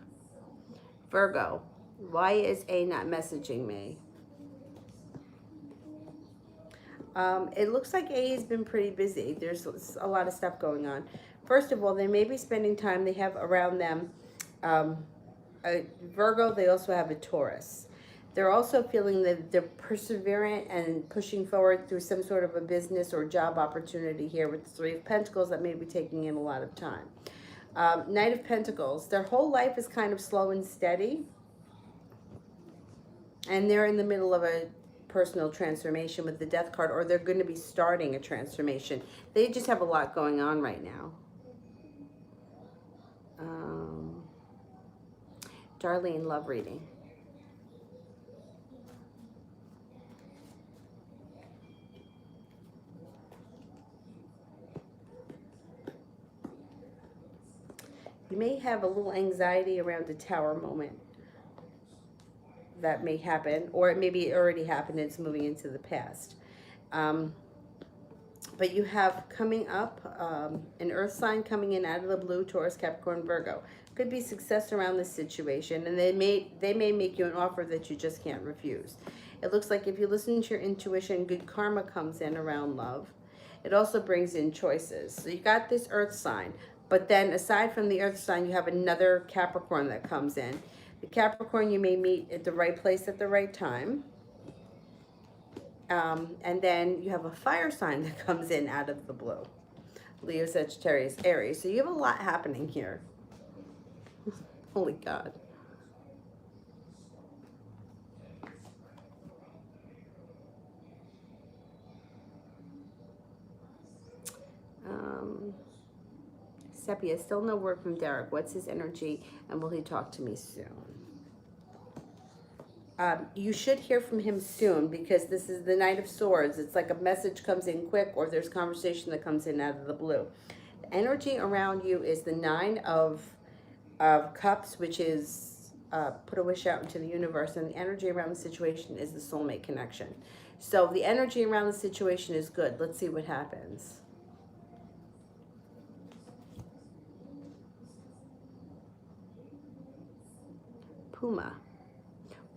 [SPEAKER 1] Virgo, why is A not messaging me? It looks like A has been pretty busy. There's a lot of stuff going on. First of all, they may be spending time. They have around them a Virgo. They also have a Taurus. They're also feeling that they're perseverant and pushing forward through some sort of a business or job opportunity here with the Three of Pentacles that may be taking in a lot of time. Knight of Pentacles. Their whole life is kind of slow and steady. And they're in the middle of a personal transformation with the Death card, or they're going to be starting a transformation. They just have a lot going on right now. Darlene, love reading. You may have a little anxiety around the Tower moment that may happen, or it maybe already happened and it's moving into the past. But you have coming up an earth sign coming in out of the blue, Taurus, Capricorn, Virgo. Could be success around this situation, and they may make you an offer that you just can't refuse. It looks like if you listen to your intuition, good karma comes in around love. It also brings in choices. So you got this earth sign, but then aside from the earth sign, you have another Capricorn that comes in. The Capricorn you may meet at the right place at the right time. And then you have a fire sign that comes in out of the blue. Leo, Sagittarius, Aries. So you have a lot happening here. Holy God. Sepia, still no word from Derek. What's his energy, and will he talk to me soon? You should hear from him soon because this is the Knight of Swords. It's like a message comes in quick or there's conversation that comes in out of the blue. The energy around you is the Nine of Cups, which is put a wish out into the universe, and the energy around the situation is the soulmate connection. So the energy around the situation is good. Let's see what happens. Puma.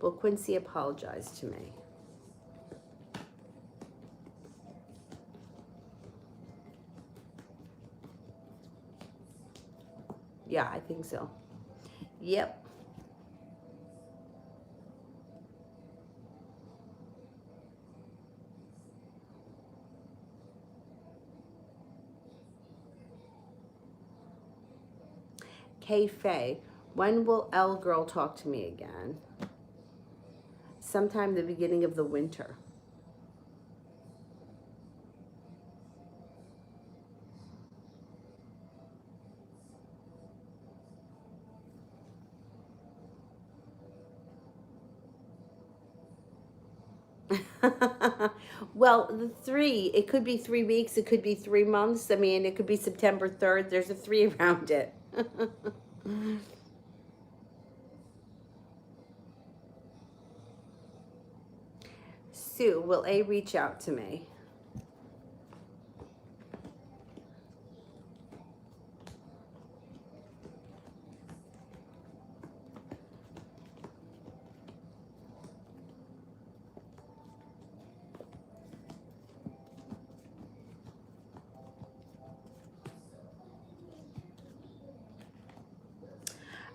[SPEAKER 1] Will Quincy apologize to me? Yeah, I think so. Yep. Kay Faye. When will L Girl talk to me again? Sometime the beginning of the winter. Well, the three, it could be 3 weeks, it could be 3 months. I mean, it could be September 3rd. There's a 3 around it. Sue, will A reach out to me?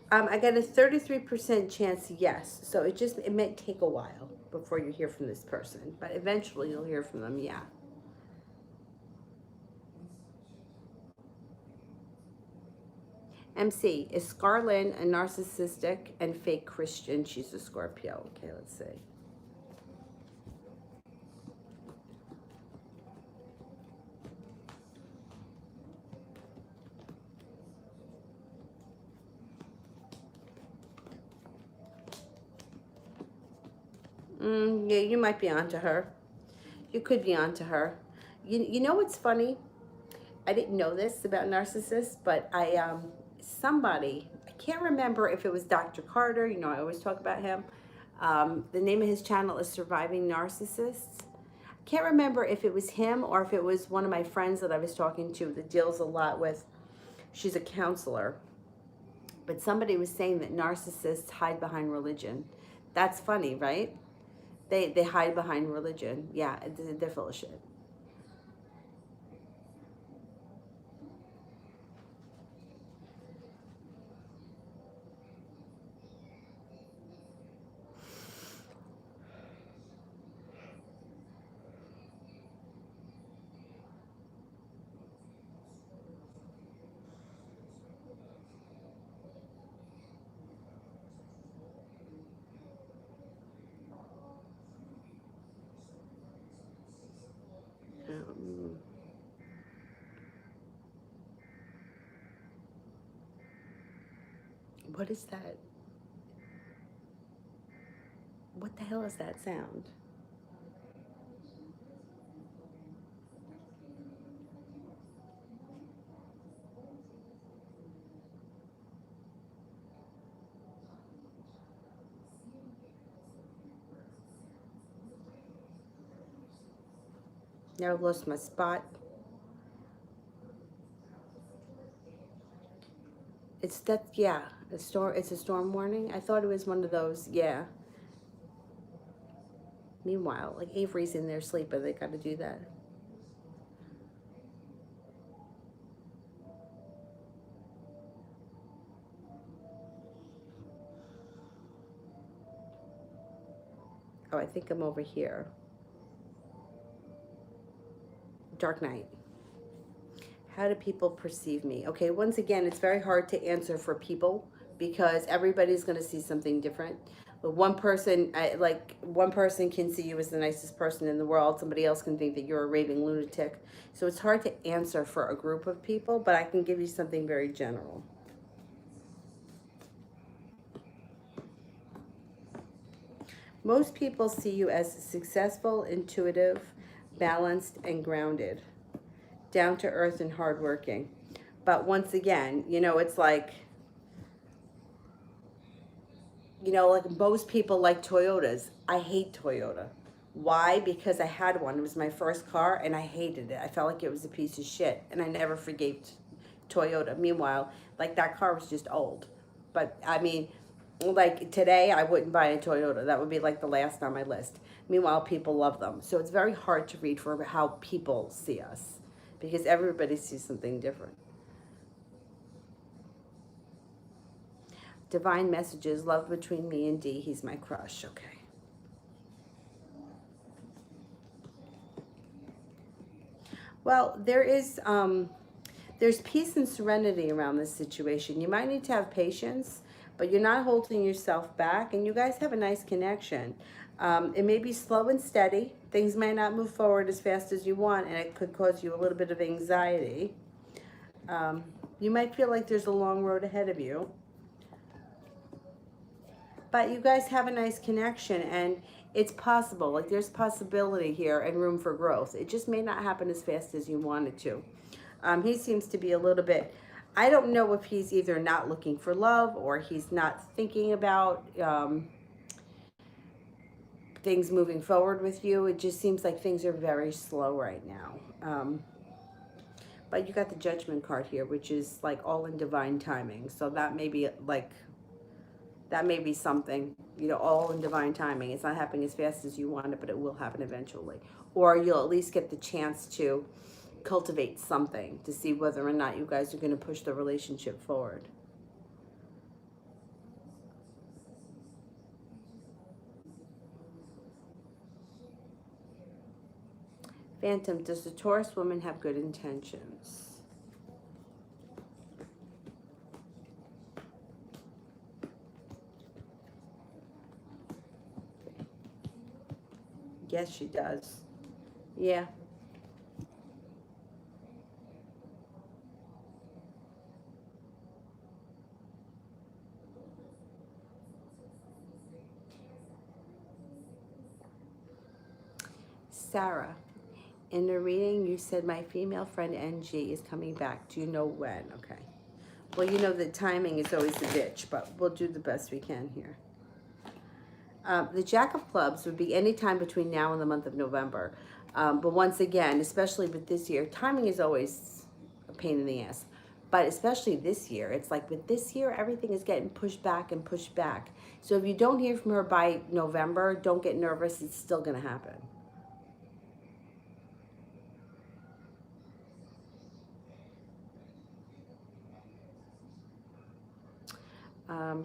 [SPEAKER 1] I got a 33% chance yes. So it might take a while before you hear from this person, but eventually you'll hear from them, yeah. MC, is Scarlett a narcissistic and fake Christian? She's a Scorpio. Okay, let's see. Yeah, you might be onto her. You could be onto her. You know what's funny? I didn't know this about narcissists, but somebody, I can't remember if it was Dr. Carter. You know, I always talk about him. The name of his channel is Surviving Narcissists. I can't remember if it was him or if it was one of my friends that I was talking to that deals a lot with. She's a counselor. But somebody was saying that narcissists hide behind religion. That's funny, right? They hide behind religion. Yeah, they're full of shit. Um, what is that? What the hell is that sound? Now I've lost my spot. It's that, yeah, a storm. It's a storm warning. I thought it was one of those, yeah. Meanwhile, like Avery's in there sleeping. They got to do that. Oh, I think I'm over here. Dark Knight. How do people perceive me? Okay, once again, it's very hard to answer for people because everybody's going to see something different. But one person can see you as the nicest person in the world. Somebody else can think that you're a raving lunatic. So it's hard to answer for a group of people, but I can give you something very general. Most people see you as successful, intuitive, balanced, and grounded, down to earth and hardworking. But once again, it's like, like most people like Toyotas. I hate Toyota. Why? Because I had one. It was my first car and I hated it. I felt like it was a piece of shit and I never forgave Toyota. Meanwhile, like that car was just old. But I mean, like today, I wouldn't buy a Toyota. That would be like the last on my list. Meanwhile, people love them. So it's very hard to read for how people see us because everybody sees something different. Divine messages, love between me and D. He's my crush. Okay. Well, there's peace and serenity around this situation. You might need to have patience, but you're not holding yourself back, and you guys have a nice connection. It may be slow and steady. Things may not move forward as fast as you want, and it could cause you a little bit of anxiety. You might feel like there's a long road ahead of you. But you guys have a nice connection, and it's possible. Like there's possibility here and room for growth. It just may not happen as fast as you want it to. He seems to be a little bit, I don't know if he's either not looking for love or he's not thinking about things moving forward with you. It just seems like things are very slow right now. But you got the Judgment card here, which is like all in divine timing. So that may be something, all in divine timing. It's not happening as fast as you want it, but it will happen eventually. Or you'll at least get the chance to cultivate something to see whether or not you guys are going to push the relationship forward. Phantom, does the Taurus woman have good intentions? Yes, she does. Yeah. Sarah, in the reading, you said my female friend NG is coming back. Do you know when? Okay. Well, the timing is always a bitch, but we'll do the best we can here. The Jack of Clubs would be any time between now and the month of November. But once again, especially with this year, timing is always a pain in the ass. But especially this year, it's like with this year, everything is getting pushed back and pushed back. So if you don't hear from her by November, don't get nervous. It's still going to happen.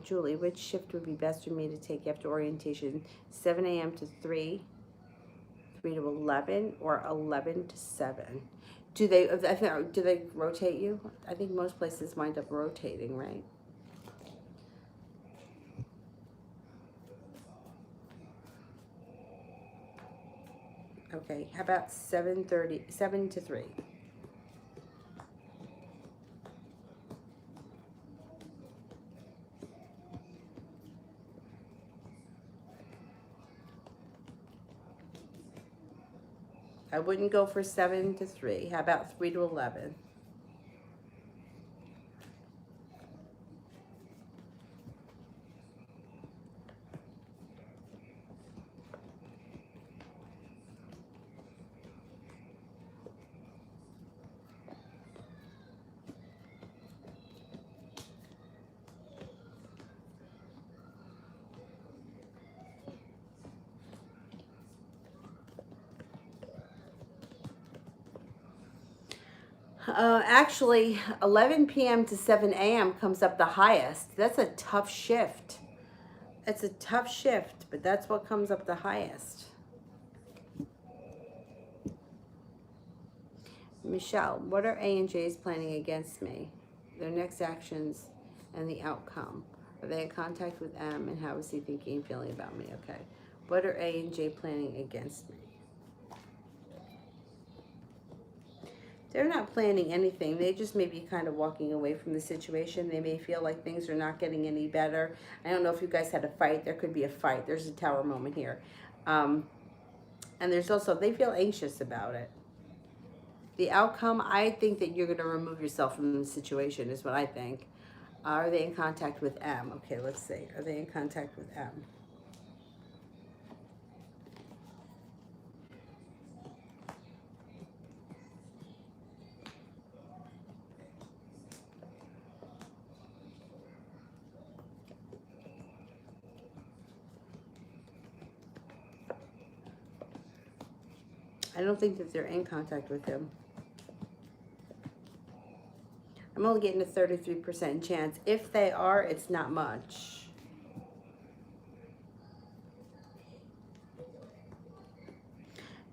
[SPEAKER 1] Julie, which shift would be best for me to take after orientation? 7 a.m. to 3, 3 to 11, or 11 to 7? Do they rotate you? I think most places wind up rotating, right? Okay, how about 7:30, 7 to 3? I wouldn't go for 7 to 3. How about 3 to 11? Actually, 11 p.m. to 7 a.m. comes up the highest. That's a tough shift. It's a tough shift, but that's what comes up the highest. Michelle, what are A and J's planning against me? Their next actions and the outcome. Are they in contact with M, and how is he thinking and feeling about me? Okay. What are A and J planning against me? They're not planning anything. They just may be kind of walking away from the situation. They may feel like things are not getting any better. I don't know if you guys had a fight. There could be a fight. There's a tower moment here. And there's also, they feel anxious about it. The outcome, I think that you're going to remove yourself from the situation is what I think. Are they in contact with M? Okay, let's see. Are they in contact with M? I don't think that they're in contact with him. I'm only getting a 33% chance. If they are, it's not much.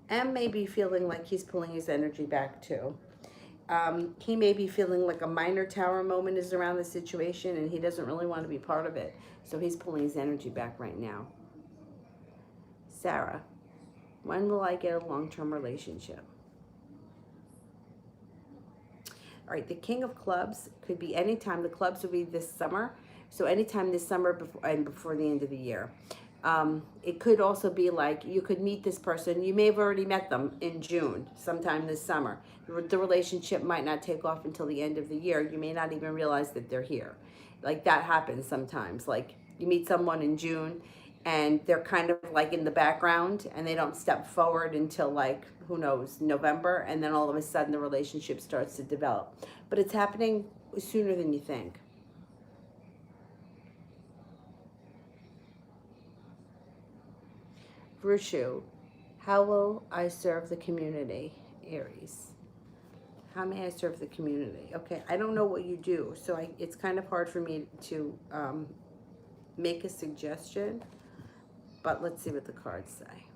[SPEAKER 1] M may be feeling like he's pulling his energy back too. He may be feeling like a minor tower moment is around the situation and he doesn't really want to be part of it. So he's pulling his energy back right now. Sarah, when will I get a long-term relationship? All right, the King of Clubs could be anytime. The clubs will be this summer. So anytime this summer before the end of the year. It could also be like you could meet this person. You may have already met them in June, sometime this summer. The relationship might not take off until the end of the year. You may not even realize that they're here. Like that happens sometimes. Like you meet someone in June and they're kind of like in the background and they don't step forward until like, who knows, November. And then all of a sudden the relationship starts to develop. But it's happening sooner than you think. Virtue, how will I serve the community? Aries, how may I serve the community? Okay, I don't know what you do, so it's kind of hard for me to make a suggestion, but let's see what the cards say.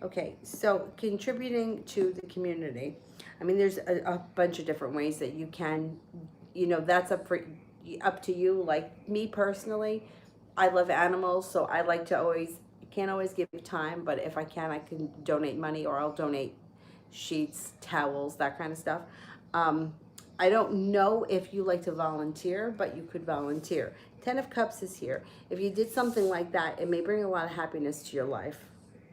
[SPEAKER 1] Okay, so contributing to the community. I mean, there's a bunch of different ways that you can, that's up to you. Like me personally, I love animals, so I like to can't always give time, but if I can donate money or I'll donate sheets, towels, that kind of stuff. I don't know if you like to volunteer, but you could volunteer. 10 of Cups is here. If you did something like that, it may bring a lot of happiness to your life.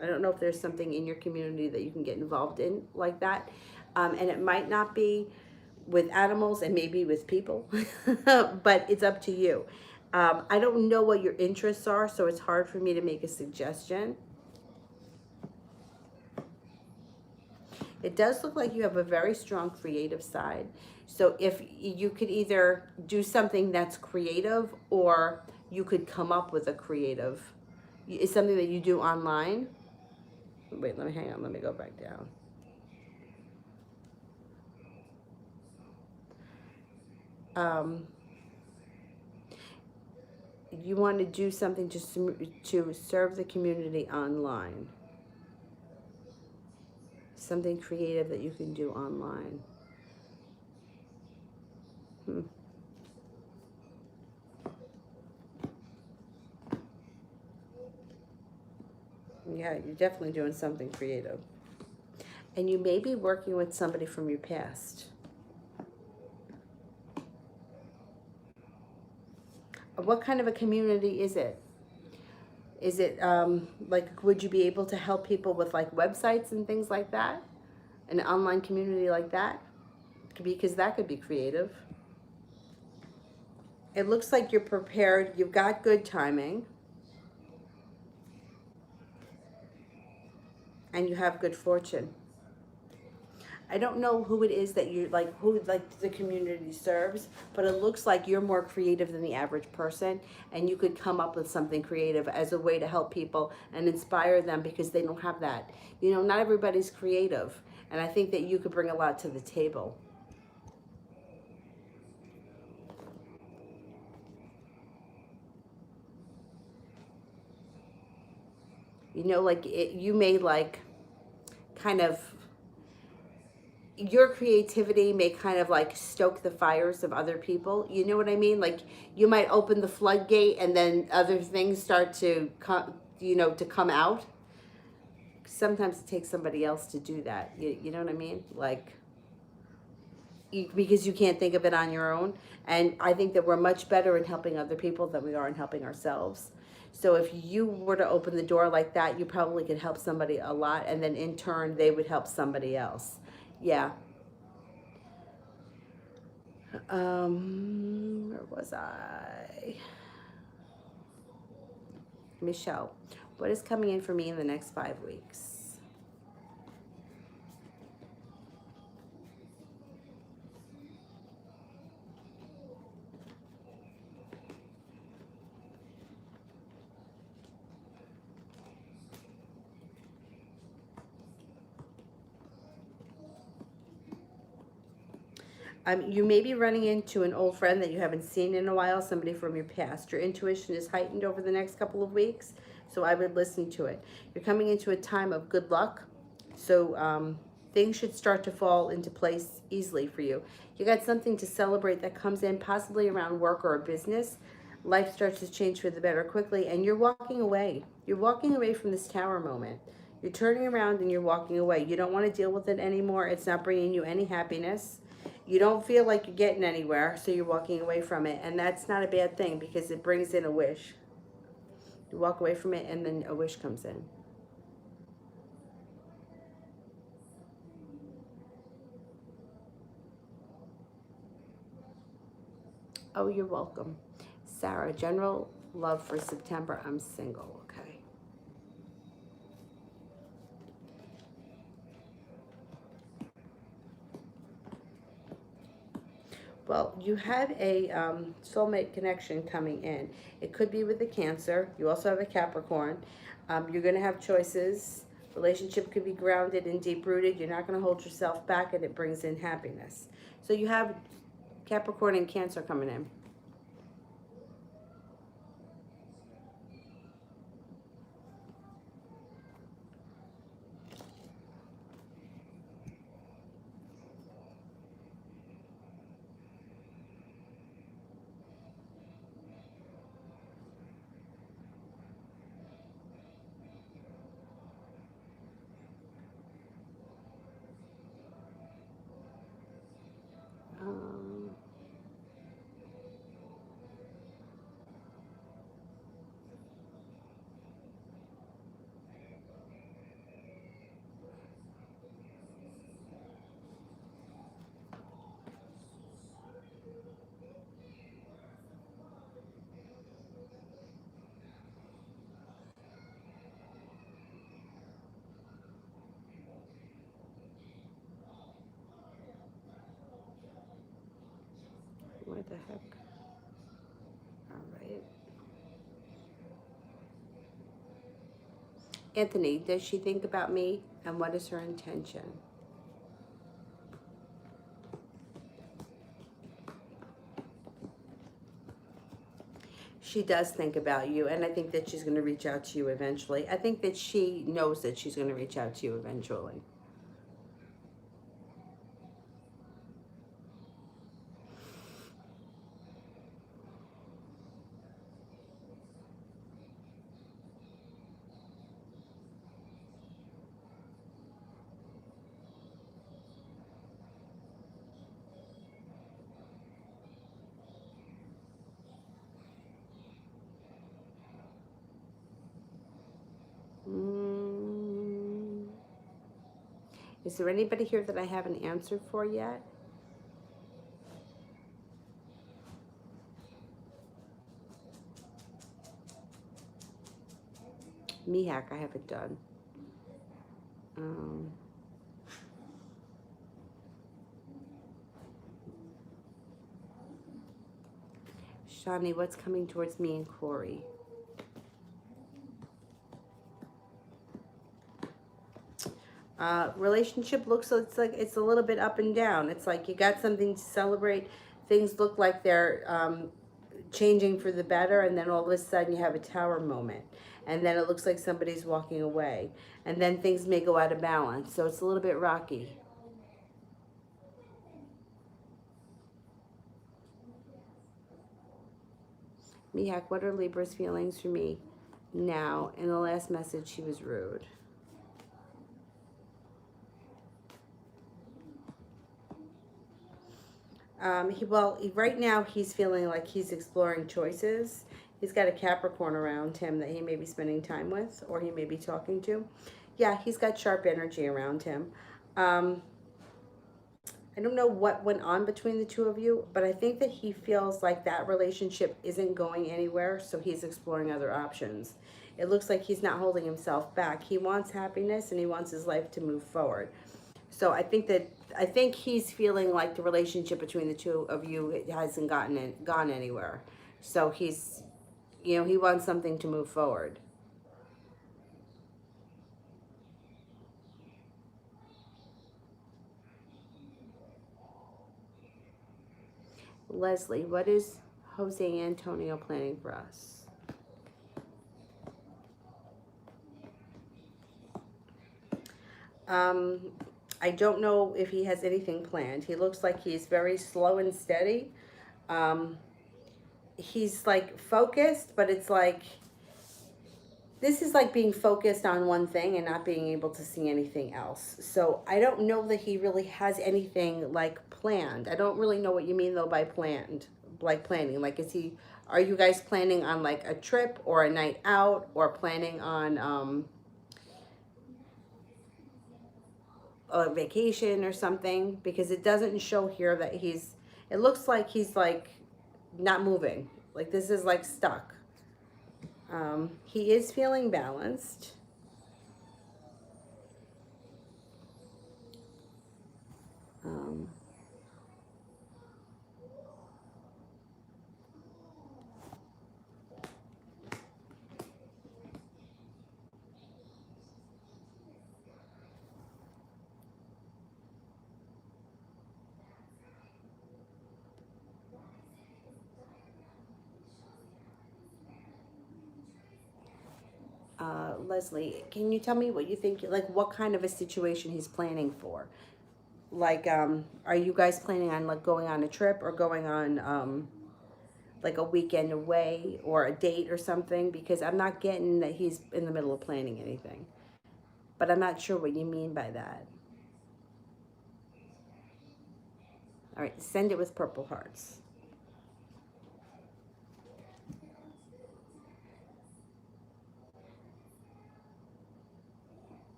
[SPEAKER 1] I don't know if there's something in your community that you can get involved in like that. And it might not be with animals and maybe with people, but it's up to you. I don't know what your interests are, so it's hard for me to make a suggestion. It does look like you have a very strong creative side. So if you could either do something that's creative or you could come up with a creative. It's something that you do online. Wait, hang on, let me go back down. You want to do something to serve the community online. Something creative that you can do online. Yeah, you're definitely doing something creative. And you may be working with somebody from your past. What kind of a community is it? Is it like, would you be able to help people with like websites and things like that? An online community like that? Because that could be creative. It looks like you're prepared. You've got good timing. And you have good fortune. I don't know who it is that you like, who like the community serves, but it looks like you're more creative than the average person, and you could come up with something creative as a way to help people and inspire them because they don't have that. Not everybody's creative, and I think that you could bring a lot to the table. You know, like you may like kind of, your creativity may kind of like stoke the fires of other people. You know what I mean? Like you might open the floodgate and then other things start to come, you know, to come out. Sometimes it takes somebody else to do that. You know what I mean? Like, because you can't think of it on your own. And I think that we're much better in helping other people than we are in helping ourselves. So if you were to open the door like that, you probably could help somebody a lot, and then in turn they would help somebody else. Yeah. Where was I? Michelle, what is coming in for me in the next 5 weeks? You may be running into an old friend that you haven't seen in a while, somebody from your past. Your intuition is heightened over the next couple of weeks, so I would listen to it. You're coming into a time of good luck, so things should start to fall into place easily for you. You got something to celebrate that comes in, possibly around work or a business. Life starts to change for the better quickly, and you're walking away. You're walking away from this tower moment. You're turning around and you're walking away. You don't want to deal with it anymore. It's not bringing you any happiness. You don't feel like you're getting anywhere, so you're walking away from it. And that's not a bad thing because it brings in a wish. You walk away from it and then a wish comes in. Oh, you're welcome. Sarah, general love for September. I'm single. Okay. Well, you have a soulmate connection coming in. It could be with a Cancer. You also have a Capricorn. You're going to have choices. Relationship could be grounded and deep-rooted. You're not going to hold yourself back, and it brings in happiness. So you have Capricorn and Cancer coming in. Um, what the heck? All right. Anthony, does she think about me, and what is her intention? She does think about you, and I think that she's going to reach out to you eventually. I think that she knows that she's going to reach out to you eventually. Mm. Is there anybody here that I haven't answered for yet? Mihak, I haven't done. Um, Shani, what's coming towards me and Corey? Relationship looks, it's like it's a little bit up and down. It's like you got something to celebrate. Things look like they're changing for the better, and then all of a sudden you have a tower moment, and then it looks like somebody's walking away, and then things may go out of balance, so it's a little bit rocky. Mihak, what are Libra's feelings for me now? In the last message, she was rude. Right now he's feeling like he's exploring choices. He's got a Capricorn around him that he may be spending time with, or he may be talking to. Yeah, he's got sharp energy around him. I don't know what went on between the two of you, but I think that he feels like that relationship isn't going anywhere, so he's exploring other options. It looks like he's not holding himself back. He wants happiness and he wants his life to move forward. So I think he's feeling like the relationship between the two of you hasn't gone anywhere. So he's, he wants something to move forward. Leslie, what is Jose Antonio planning for us? I don't know if he has anything planned. He looks like he's very slow and steady. He's like focused, but it's like, this is like being focused on one thing and not being able to see anything else. So I don't know that he really has anything like planned. I don't really know what you mean though by planned, like planning. Like, are you guys planning on like a trip or a night out, or planning on a vacation or something? Because it doesn't show here that it looks like he's like not moving. Like this is like stuck. He is feeling balanced. Leslie, can you tell me what you think, like what kind of a situation he's planning for? Like, are you guys planning on like going on a trip or going on like a weekend away or a date or something? Because I'm not getting that he's in the middle of planning anything, but I'm not sure what you mean by that. All right, send it with purple hearts.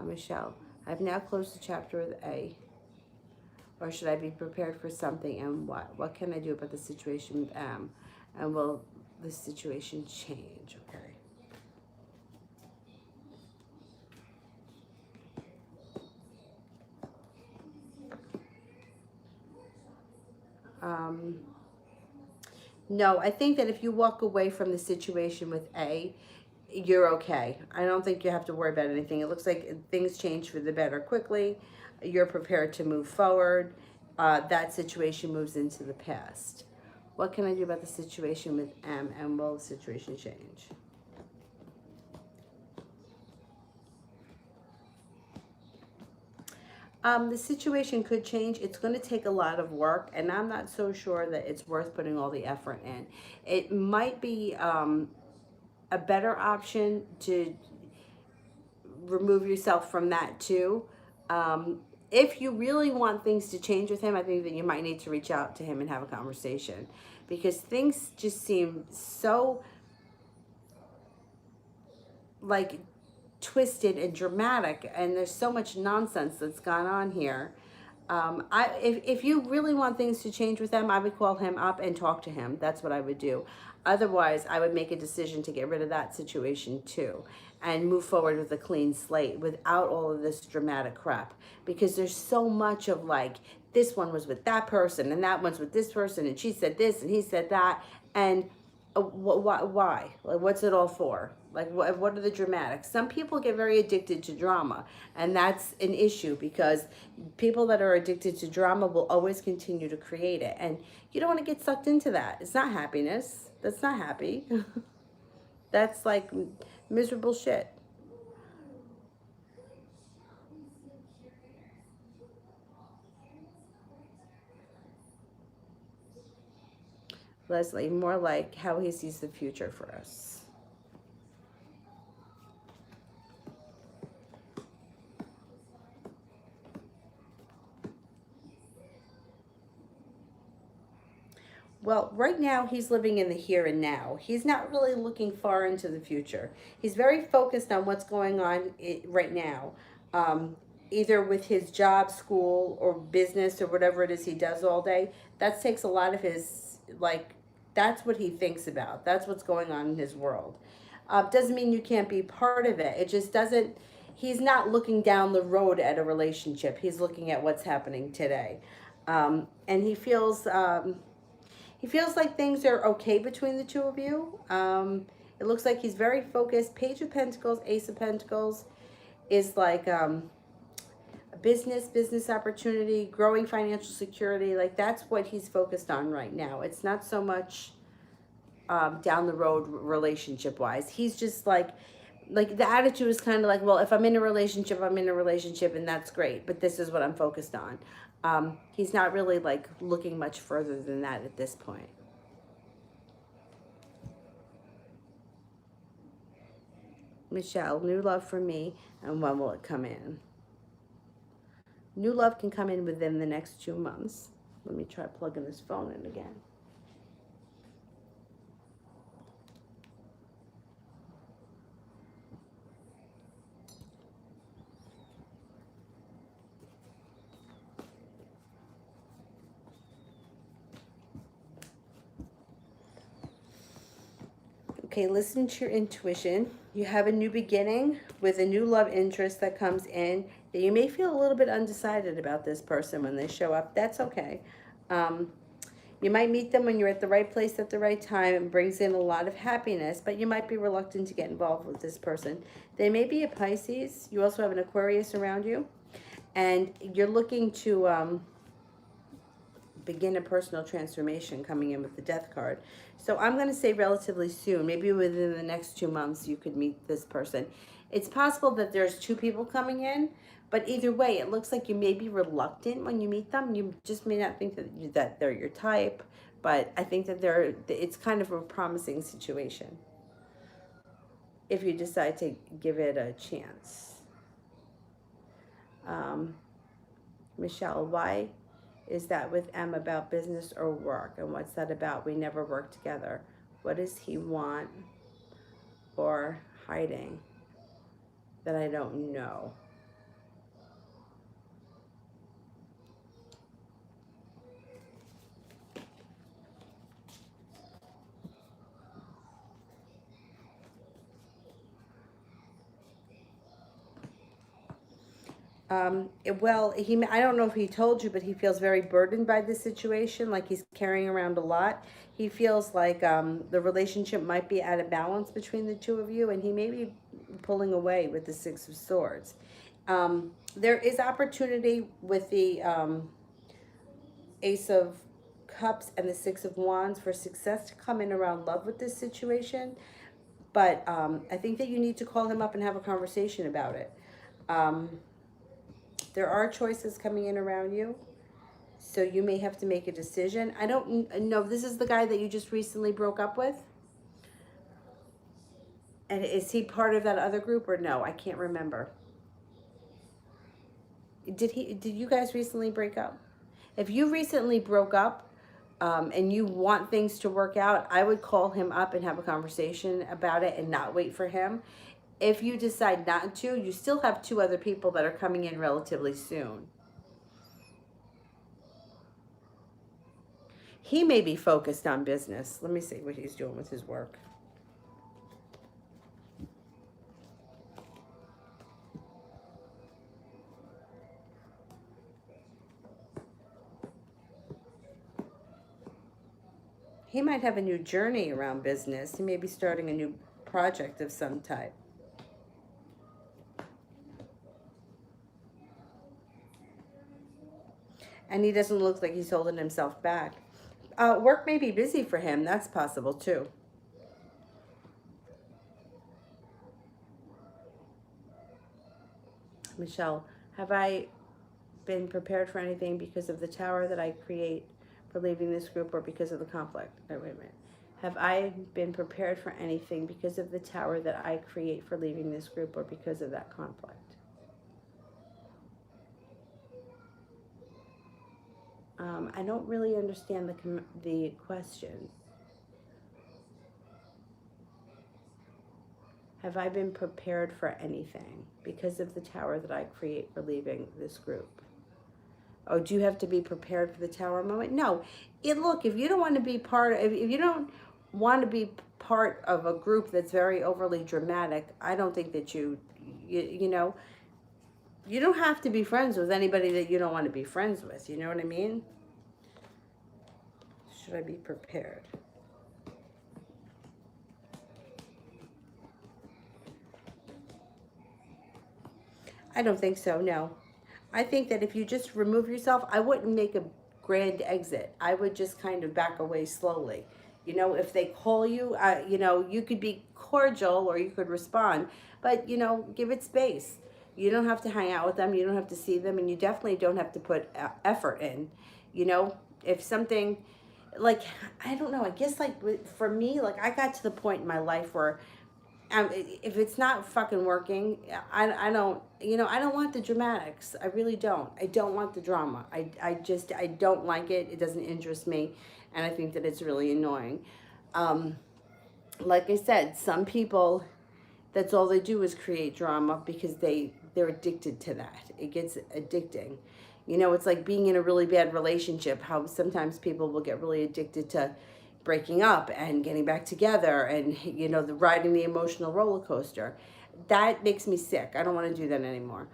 [SPEAKER 1] Michelle, I've now closed the chapter with A. Or should I be prepared for something, and what? What can I do about the situation with M? And will the situation change? Okay. No, I think that if you walk away from the situation with A, you're okay. I don't think you have to worry about anything. It looks like things change for the better quickly. You're prepared to move forward. That situation moves into the past. What can I do about the situation with M, and will the situation change? The situation could change. It's going to take a lot of work, and I'm not so sure that it's worth putting all the effort in. It might be a better option to remove yourself from that too. If you really want things to change with him, I think that you might need to reach out to him and have a conversation, because things just seem so like twisted and dramatic, and there's so much nonsense that's gone on here. If you really want things to change with him, I would call him up and talk to him. That's what I would do. Otherwise, I would make a decision to get rid of that situation too, and move forward with a clean slate without all of this dramatic crap. Because there's so much of like, this one was with that person and that one's with this person, and she said this and he said that, and why? Like, what's it all for? Like, what are the dramatics? Some people get very addicted to drama, and that's an issue because people that are addicted to drama will always continue to create it. And you don't want to get sucked into that. It's not happiness. That's not happy. That's like miserable shit. Leslie, more like how he sees the future for us. Well, right now he's living in the here and now. He's not really looking far into the future. He's very focused on what's going on right now, um, either with his job, school, or business, or whatever it is he does all day. That takes a lot of his, like, that's what he thinks about. That's what's going on in his world. Doesn't mean you can't be part of it. It just doesn't, he's not looking down the road at a relationship. He's looking at what's happening today. And he feels like things are okay between the two of you. It looks like he's very focused. Page of Pentacles, Ace of Pentacles is like a business opportunity, growing financial security. Like that's what he's focused on right now. It's not so much down the road relationship wise. He's just like the attitude is kind of like, well, if I'm in a relationship, I'm in a relationship, and that's great. But this is what I'm focused on. He's not really like looking much further than that at this point. Michelle, new love for me, and when will it come in? New love can come in within the next 2 months. Let me try plugging this phone in again. Okay, listen to your intuition. You have a new beginning with a new love interest that comes in that you may feel a little bit undecided about this person when they show up. That's okay. You might meet them when you're at the right place at the right time. It brings in a lot of happiness, but you might be reluctant to get involved with this person. They may be a Pisces. You also have an Aquarius around you. And you're looking to begin a personal transformation coming in with the Death card. So I'm going to say relatively soon, maybe within the next 2 months, you could meet this person. It's possible that there's 2 people coming in, but either way, it looks like you may be reluctant when you meet them. You just may not think that they're your type, but I think that it's kind of a promising situation if you decide to give it a chance. Michelle, why is that with M about business or work? And what's that about? We never work together. What does he want or hiding that I don't know? Well, I don't know if he told you, but he feels very burdened by this situation, like he's carrying around a lot. He feels like the relationship might be out of balance between the two of you, and he may be pulling away with the Six of Swords. There is opportunity with the Ace of Cups and the Six of Wands for success to come in around love with this situation, but I think that you need to call him up and have a conversation about it. There are choices coming in around you, so you may have to make a decision. I don't know. This is the guy that you just recently broke up with? And is he part of that other group or no? I can't remember. Did you guys recently break up? If you recently broke up and you want things to work out, I would call him up and have a conversation about it and not wait for him. If you decide not to, you still have 2 other people that are coming in relatively soon. He may be focused on business. Let me see what he's doing with his work. He might have a new journey around business. He may be starting a new project of some type. And he doesn't look like he's holding himself back. Work may be busy for him. That's possible too. Michelle, have I been prepared for anything because of the tower that I create for leaving this group or because of the conflict? Oh, wait a minute. Have I been prepared for anything because of the tower that I create for leaving this group or because of that conflict? I don't really understand the question. Have I been prepared for anything because of the tower that I create for leaving this group? Oh, do you have to be prepared for the tower moment? No. Look, if you don't want to be if you don't want to be part of a group that's very overly dramatic, I don't think that you know, you don't have to be friends with anybody that you don't want to be friends with. You know what I mean? Should I be prepared? I don't think so, no. I think that if you just remove yourself, I wouldn't make a grand exit. I would just kind of back away slowly. You know, if they call you, you know, you could be cordial or you could respond, but, you know, give it space. You don't have to hang out with them. You don't have to see them. And you definitely don't have to put effort in. You know, if something, like, I don't know, I guess, like, for me, like, I got to the point in my life where if it's not fucking working, I don't, you know, I don't want the dramatics. I really don't. I don't want the drama. I don't like it. It doesn't interest me. And I think that it's really annoying. Like I said, some people, that's all they do is create drama because they're addicted to that. It gets addicting. You know, it's like being in a really bad relationship, how sometimes people will get really addicted to breaking up and getting back together and, you know, riding the emotional roller coaster. That makes me sick. I don't want to do that anymore.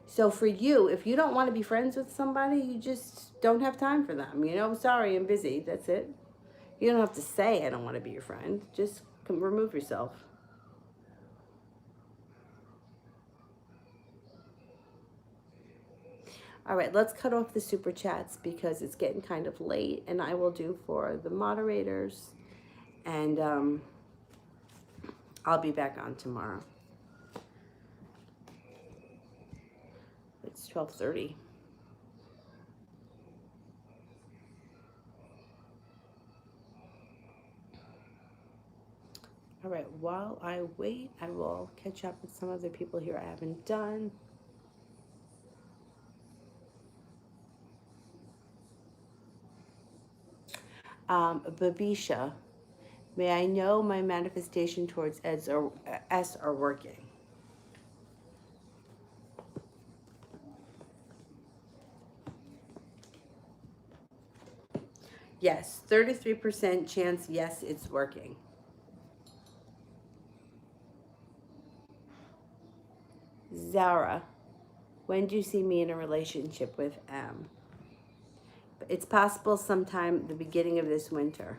[SPEAKER 1] So for you, if you don't want to be friends with somebody, you just don't have time for them. You know, sorry, I'm busy. That's it. You don't have to say I don't want to be your friend. Just remove yourself. All right, let's cut off the super chats because it's getting kind of late, and I will do for the moderators, and I'll be back on tomorrow. It's 12:30. All right, while I wait, I will catch up with some other people here I haven't done. Babisha, may I know my manifestation towards S are working? Yes, 33% chance, yes, it's working. Zara, when do you see me in a relationship with M? It's possible sometime the beginning of this winter.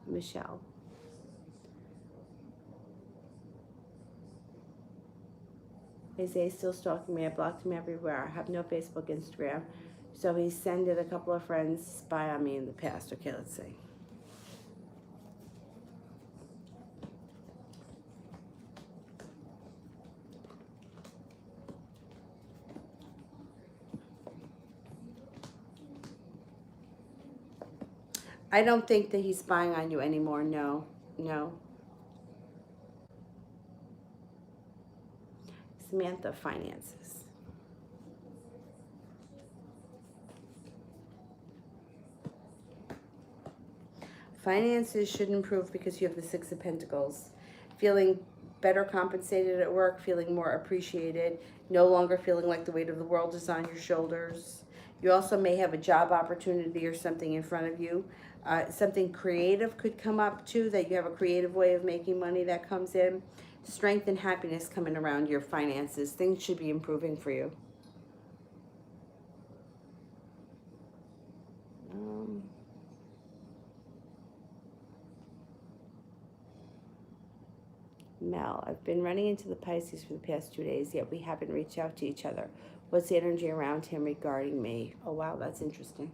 [SPEAKER 1] Michelle. Isaiah's still stalking me. I blocked him everywhere. I have no Facebook, Instagram. So he sent it a couple of friends spy on me in the past. Okay, let's see. I don't think that he's spying on you anymore. No, no. Samantha, finances. Finances should improve because you have the Six of Pentacles. Feeling better compensated at work, feeling more appreciated, no longer feeling like the weight of the world is on your shoulders. You also may have a job opportunity or something in front of you. Something creative could come up too, that you have a creative way of making money that comes in. strength and happiness coming around your finances. Things should be improving for you. Mel, I've been running into the Pisces for the past 2 days, yet we haven't reached out to each other. What's the energy around him regarding me? Oh, wow, that's interesting.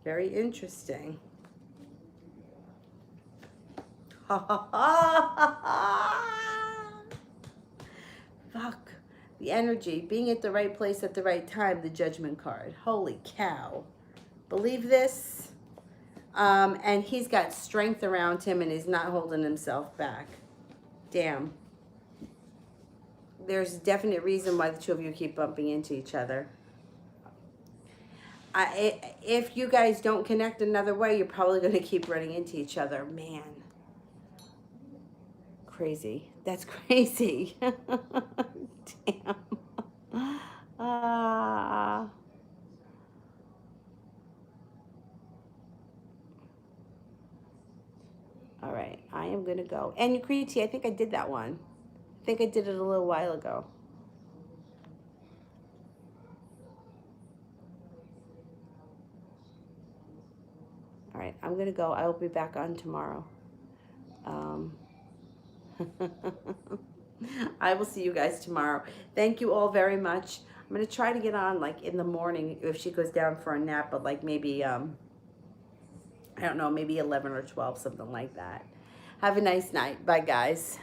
[SPEAKER 1] Very interesting. Fuck. The energy. Being at the right place at the right time, the Judgment card. Holy cow. Believe this? And he's got strength around him and he's not holding himself back. Damn. There's a definite reason why the two of you keep bumping into each other. If you guys don't connect another way, you're probably going to keep running into each other. Man. Crazy. That's crazy. Damn. All right. I am going to go. And Yukriti, I think I did that one. I think I did it a little while ago. All right. I'm going to go. I will be back on tomorrow. I will see you guys tomorrow. Thank you all very much. I'm going to try to get on like in the morning if she goes down for a nap, but like maybe, I don't know, maybe 11 or 12, something like that. Have a nice night. Bye, guys.